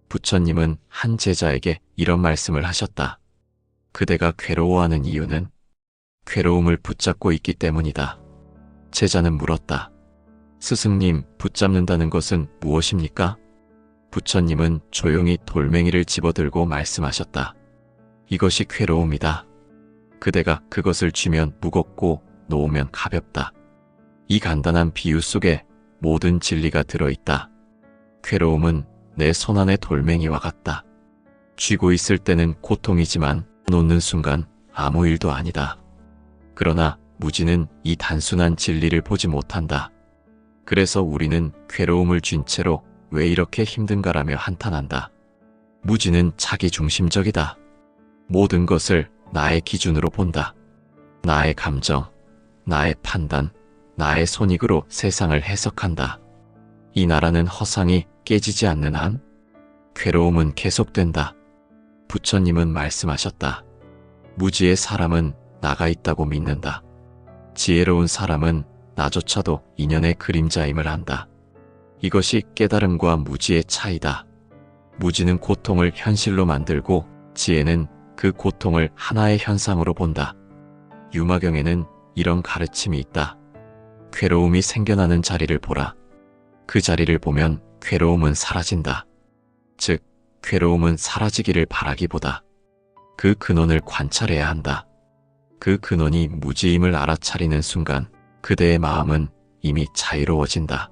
부처님은 한 제자에게 이런 말씀을 하셨다. 그대가 괴로워하는 이유는 괴로움을 붙잡고 있기 때문이다. 제자는 물었다. 스승님, 붙잡는다는 것은 무엇입니까? 부처님은 조용히 돌멩이를 집어들고 말씀하셨다. 이것이 괴로움이다. 그대가 그것을 쥐면 무겁고 놓으면 가볍다. 이 간단한 비유 속에 모든 진리가 들어있다. 괴로움은 내 손안의 돌멩이와 같다. 쥐고 있을 때는 고통이지만 놓는 순간 아무 일도 아니다. 그러나 무지는 이 단순한 진리를 보지 못한다. 그래서 우리는 괴로움을 쥔 채로 왜 이렇게 힘든가라며 한탄한다. 무지는 자기중심적이다. 모든 것을 나의 기준으로 본다. 나의 감정, 나의 판단, 나의 손익으로 세상을 해석한다. 이 나라는 허상이 깨지지 않는 한 괴로움은 계속된다. 부처님은 말씀하셨다. 무지의 사람은 나가 있다고 믿는다. 지혜로운 사람은 나조차도 인연의 그림자임을 안다. 이것이 깨달음과 무지의 차이다. 무지는 고통을 현실로 만들고 지혜는 그 고통을 하나의 현상으로 본다. 유마경에는 이런 가르침이 있다. 괴로움이 생겨나는 자리를 보라. 그 자리를 보면 괴로움은 사라진다. 즉, 괴로움은 사라지기를 바라기보다 그 근원을 관찰해야 한다. 그 근원이 무지임을 알아차리는 순간 그대의 마음은 이미 자유로워진다.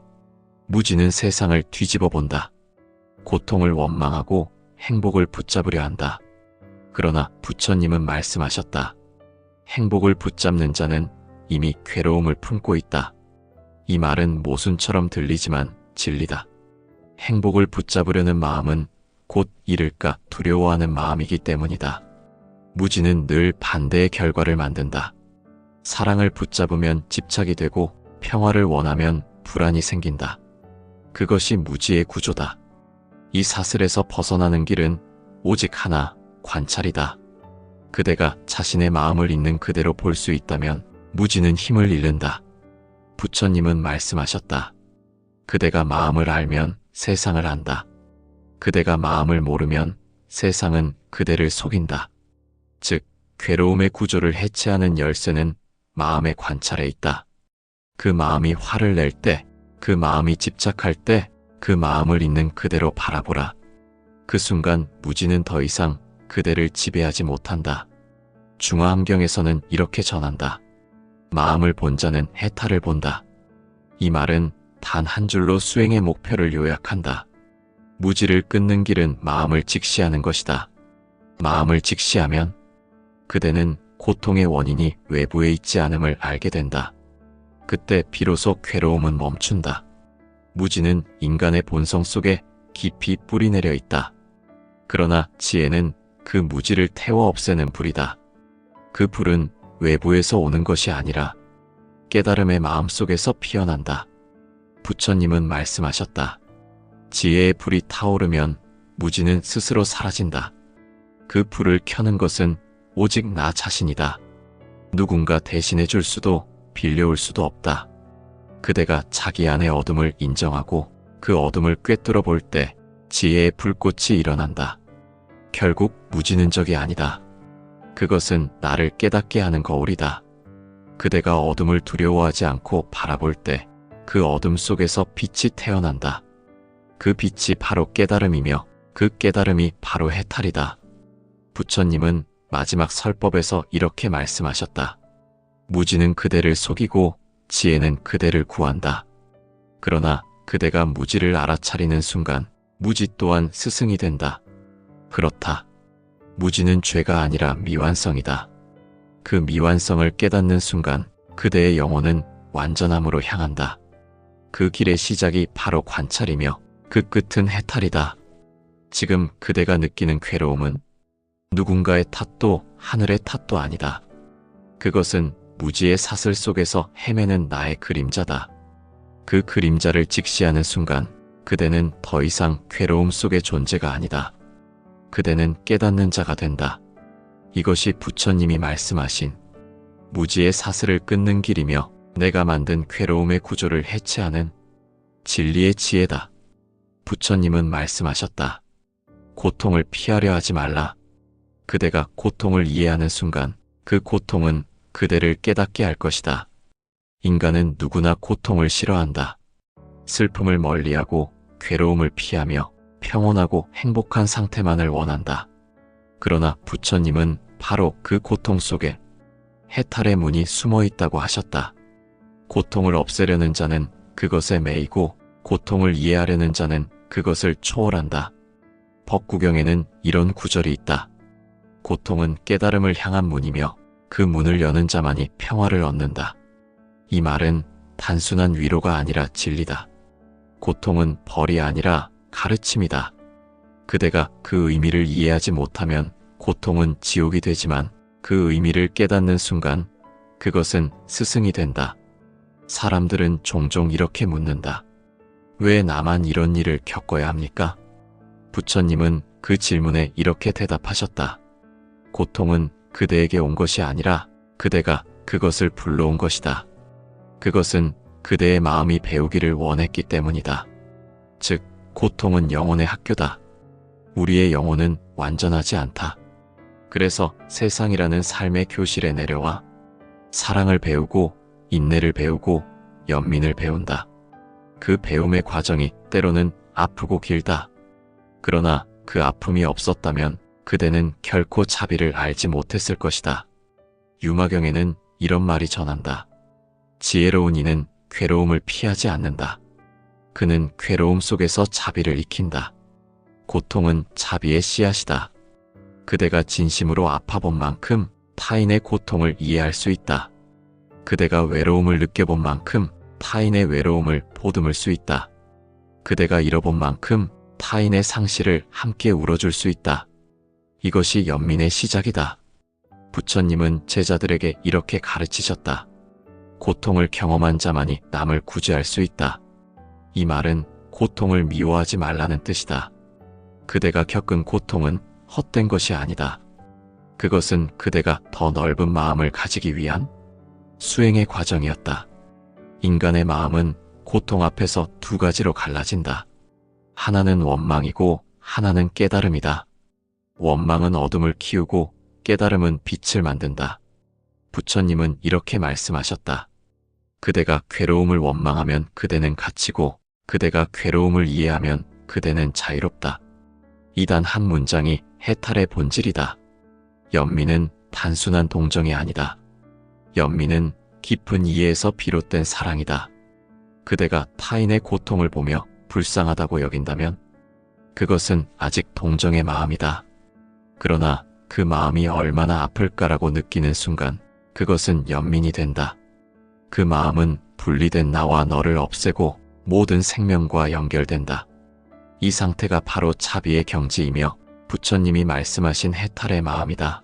무지는 세상을 뒤집어 본다. 고통을 원망하고 행복을 붙잡으려 한다. 그러나 부처님은 말씀하셨다. 행복을 붙잡는 자는 이미 괴로움을 품고 있다. 이 말은 모순처럼 들리지만 진리다. 행복을 붙잡으려는 마음은 곧 잃을까 두려워하는 마음이기 때문이다. 무지는 늘 반대의 결과를 만든다. 사랑을 붙잡으면 집착이 되고 평화를 원하면 불안이 생긴다. 그것이 무지의 구조다. 이 사슬에서 벗어나는 길은 오직 하나, 관찰이다. 그대가 자신의 마음을 있는 그대로 볼 수 있다면 무지는 힘을 잃는다. 부처님은 말씀하셨다. 그대가 마음을 알면 세상을 안다. 그대가 마음을 모르면 세상은 그대를 속인다. 즉, 괴로움의 구조를 해체하는 열쇠는 마음의 관찰에 있다. 그 마음이 화를 낼 때, 그 마음이 집착할 때, 그 마음을 있는 그대로 바라보라. 그 순간 무지는 더 이상 그대를 지배하지 못한다. 중화함경에서는 이렇게 전한다. 마음을 본 자는 해탈을 본다. 이 말은 단 한 줄로 수행의 목표를 요약한다. 무지를 끊는 길은 마음을 직시하는 것이다. 마음을 직시하면 그대는 고통의 원인이 외부에 있지 않음을 알게 된다. 그때 비로소 괴로움은 멈춘다. 무지는 인간의 본성 속에 깊이 뿌리내려 있다. 그러나 지혜는 그 무지를 태워 없애는 불이다. 그 불은 외부에서 오는 것이 아니라 깨달음의 마음속에서 피어난다. 부처님은 말씀하셨다. 지혜의 불이 타오르면 무지는 스스로 사라진다. 그 불을 켜는 것은 오직 나 자신이다. 누군가 대신해 줄 수도 빌려올 수도 없다. 그대가 자기 안의 어둠을 인정하고 그 어둠을 꿰뚫어 볼 때 지혜의 불꽃이 일어난다. 결국 무지는 적이 아니다. 그것은 나를 깨닫게 하는 거울이다. 그대가 어둠을 두려워하지 않고 바라볼 때 그 어둠 속에서 빛이 태어난다. 그 빛이 바로 깨달음이며 그 깨달음이 바로 해탈이다. 부처님은 마지막 설법에서 이렇게 말씀하셨다. 무지는 그대를 속이고 지혜는 그대를 구한다. 그러나 그대가 무지를 알아차리는 순간 무지 또한 스승이 된다. 그렇다. 무지는 죄가 아니라 미완성이다. 그 미완성을 깨닫는 순간 그대의 영혼은 완전함으로 향한다. 그 길의 시작이 바로 관찰이며 그 끝은 해탈이다. 지금 그대가 느끼는 괴로움은 누군가의 탓도 하늘의 탓도 아니다. 그것은 무지의 사슬 속에서 헤매는 나의 그림자다. 그 그림자를 직시하는 순간 그대는 더 이상 괴로움 속의 존재가 아니다. 그대는 깨닫는 자가 된다. 이것이 부처님이 말씀하신 무지의 사슬을 끊는 길이며 내가 만든 괴로움의 구조를 해체하는 진리의 지혜다. 부처님은 말씀하셨다. 고통을 피하려 하지 말라. 그대가 고통을 이해하는 순간 그 고통은 그대를 깨닫게 할 것이다. 인간은 누구나 고통을 싫어한다. 슬픔을 멀리하고 괴로움을 피하며 평온하고 행복한 상태만을 원한다. 그러나 부처님은 바로 그 고통 속에 해탈의 문이 숨어 있다고 하셨다. 고통을 없애려는 자는 그것에 매이고 고통을 이해하려는 자는 그것을 초월한다. 법구경에는 이런 구절이 있다. 고통은 깨달음을 향한 문이며 그 문을 여는 자만이 평화를 얻는다. 이 말은 단순한 위로가 아니라 진리다. 고통은 벌이 아니라 가르침이다. 그대가 그 의미를 이해하지 못하면 고통은 지옥이 되지만 그 의미를 깨닫는 순간 그것은 스승이 된다. 사람들은 종종 이렇게 묻는다. 왜 나만 이런 일을 겪어야 합니까? 부처님은 그 질문에 이렇게 대답하셨다. 고통은 그대에게 온 것이 아니라 그대가 그것을 불러온 것이다. 그것은 그대의 마음이 배우기를 원했기 때문이다. 즉, 고통은 영혼의 학교다. 우리의 영혼은 완전하지 않다. 그래서 세상이라는 삶의 교실에 내려와 사랑을 배우고 인내를 배우고 연민을 배운다. 그 배움의 과정이 때로는 아프고 길다. 그러나 그 아픔이 없었다면 그대는 결코 자비를 알지 못했을 것이다. 유마경에는 이런 말이 전한다. 지혜로운 이는 괴로움을 피하지 않는다. 그는 괴로움 속에서 자비를 익힌다. 고통은 자비의 씨앗이다. 그대가 진심으로 아파본 만큼 타인의 고통을 이해할 수 있다. 그대가 외로움을 느껴본 만큼 타인의 외로움을 보듬을 수 있다. 그대가 잃어본 만큼 타인의 상실을 함께 울어줄 수 있다. 이것이 연민의 시작이다. 부처님은 제자들에게 이렇게 가르치셨다. 고통을 경험한 자만이 남을 구제할 수 있다. 이 말은 고통을 미워하지 말라는 뜻이다. 그대가 겪은 고통은 헛된 것이 아니다. 그것은 그대가 더 넓은 마음을 가지기 위한 수행의 과정이었다. 인간의 마음은 고통 앞에서 두 가지로 갈라진다. 하나는 원망이고 하나는 깨달음이다. 원망은 어둠을 키우고 깨달음은 빛을 만든다. 부처님은 이렇게 말씀하셨다. 그대가 괴로움을 원망하면 그대는 갇히고 그대가 괴로움을 이해하면 그대는 자유롭다. 이 단 한 문장이 해탈의 본질이다. 연민은 단순한 동정이 아니다. 연민은 깊은 이해에서 비롯된 사랑이다. 그대가 타인의 고통을 보며 불쌍하다고 여긴다면 그것은 아직 동정의 마음이다. 그러나 그 마음이 얼마나 아플까라고 느끼는 순간 그것은 연민이 된다. 그 마음은 분리된 나와 너를 없애고 모든 생명과 연결된다. 이 상태가 바로 차비의 경지이며 부처님이 말씀하신 해탈의 마음이다.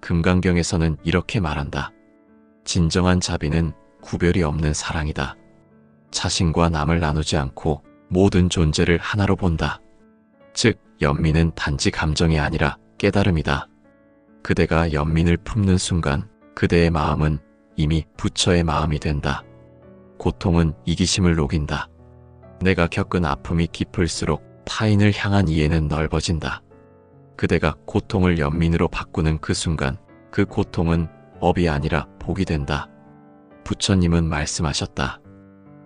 금강경에서는 이렇게 말한다. 진정한 자비는 구별이 없는 사랑이다. 자신과 남을 나누지 않고 모든 존재를 하나로 본다. 즉, 연민은 단지 감정이 아니라 깨달음이다. 그대가 연민을 품는 순간 그대의 마음은 이미 부처의 마음이 된다. 고통은 이기심을 녹인다. 내가 겪은 아픔이 깊을수록 타인을 향한 이해는 넓어진다. 그대가 고통을 연민으로 바꾸는 그 순간 그 고통은 업이 아니라 복이 된다. 부처님은 말씀하셨다.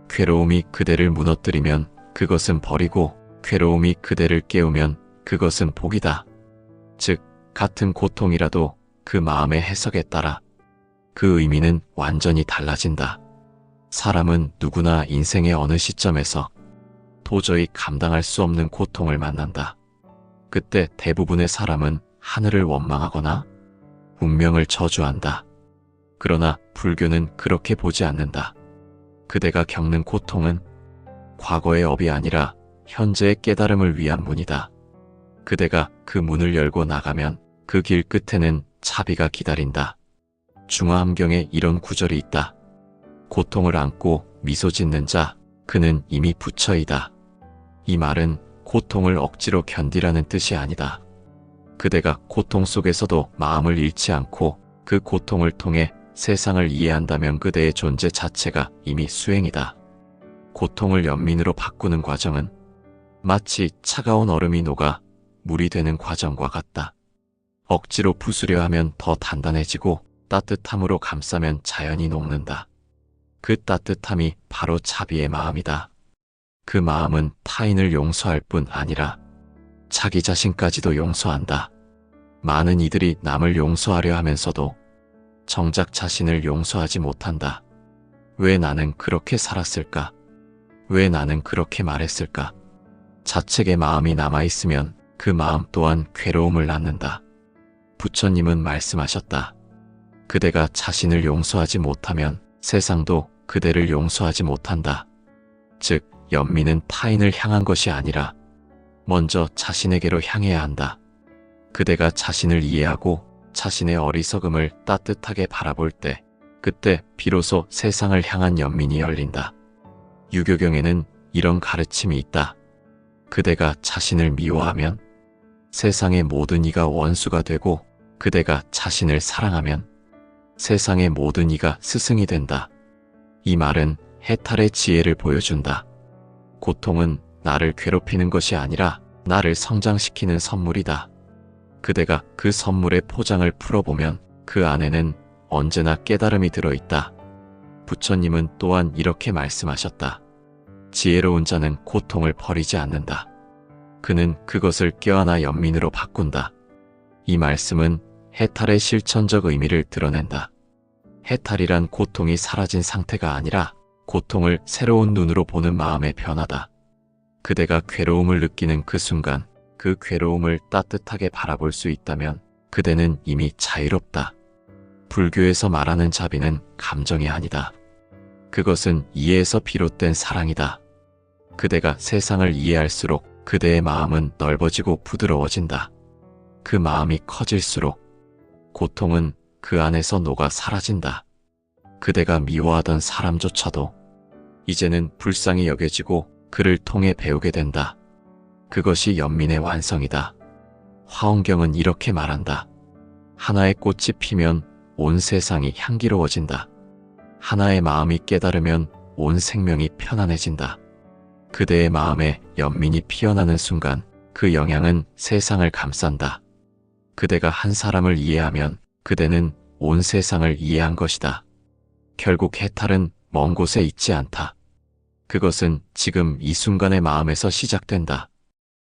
괴로움이 그대를 무너뜨리면 그것은 벌이고 괴로움이 그대를 깨우면 그것은 복이다. 즉, 같은 고통이라도 그 마음의 해석에 따라 그 의미는 완전히 달라진다. 사람은 누구나 인생의 어느 시점에서 도저히 감당할 수 없는 고통을 만난다. 그때 대부분의 사람은 하늘을 원망하거나 운명을 저주한다. 그러나 불교는 그렇게 보지 않는다. 그대가 겪는 고통은 과거의 업이 아니라 현재의 깨달음을 위한 문이다. 그대가 그 문을 열고 나가면 그 길 끝에는 차비가 기다린다. 중화함경에 이런 구절이 있다. 고통을 안고 미소 짓는 자, 그는 이미 부처이다. 이 말은 고통을 억지로 견디라는 뜻이 아니다. 그대가 고통 속에서도 마음을 잃지 않고 그 고통을 통해 세상을 이해한다면 그대의 존재 자체가 이미 수행이다. 고통을 연민으로 바꾸는 과정은 마치 차가운 얼음이 녹아 물이 되는 과정과 같다. 억지로 부수려 하면 더 단단해지고 따뜻함으로 감싸면 자연히 녹는다. 그 따뜻함이 바로 차비의 마음이다. 그 마음은 타인을 용서할 뿐 아니라 자기 자신까지도 용서한다. 많은 이들이 남을 용서하려 하면서도 정작 자신을 용서하지 못한다. 왜 나는 그렇게 살았을까? 왜 나는 그렇게 말했을까? 자책의 마음이 남아있으면 그 마음 또한 괴로움을 낳는다. 부처님은 말씀하셨다. 그대가 자신을 용서하지 못하면 세상도 그대를 용서하지 못한다. 즉, 연민은 타인을 향한 것이 아니라 먼저 자신에게로 향해야 한다. 그대가 자신을 이해하고 자신의 어리석음을 따뜻하게 바라볼 때 그때 비로소 세상을 향한 연민이 열린다. 유교경에는 이런 가르침이 있다. 그대가 자신을 미워하면 세상의 모든 이가 원수가 되고 그대가 자신을 사랑하면 세상의 모든 이가 스승이 된다. 이 말은 해탈의 지혜를 보여준다. 고통은 나를 괴롭히는 것이 아니라 나를 성장시키는 선물이다. 그대가 그 선물의 포장을 풀어보면 그 안에는 언제나 깨달음이 들어있다. 부처님은 또한 이렇게 말씀하셨다. 지혜로운 자는 고통을 버리지 않는다. 그는 그것을 껴안아 연민으로 바꾼다. 이 말씀은 해탈의 실천적 의미를 드러낸다. 해탈이란 고통이 사라진 상태가 아니라 고통을 새로운 눈으로 보는 마음의 변화다. 그대가 괴로움을 느끼는 그 순간 그 괴로움을 따뜻하게 바라볼 수 있다면 그대는 이미 자유롭다. 불교에서 말하는 자비는 감정이 아니다. 그것은 이해에서 비롯된 사랑이다. 그대가 세상을 이해할수록 그대의 마음은 넓어지고 부드러워진다. 그 마음이 커질수록 고통은 그 안에서 녹아 사라진다. 그대가 미워하던 사람조차도 이제는 불쌍히 여겨지고 그를 통해 배우게 된다. 그것이 연민의 완성이다. 화엄경은 이렇게 말한다. 하나의 꽃이 피면 온 세상이 향기로워진다. 하나의 마음이 깨달으면 온 생명이 편안해진다. 그대의 마음에 연민이 피어나는 순간 그 영향은 세상을 감싼다. 그대가 한 사람을 이해하면 그대는 온 세상을 이해한 것이다. 결국 해탈은 먼 곳에 있지 않다. 그것은 지금 이 순간의 마음에서 시작된다.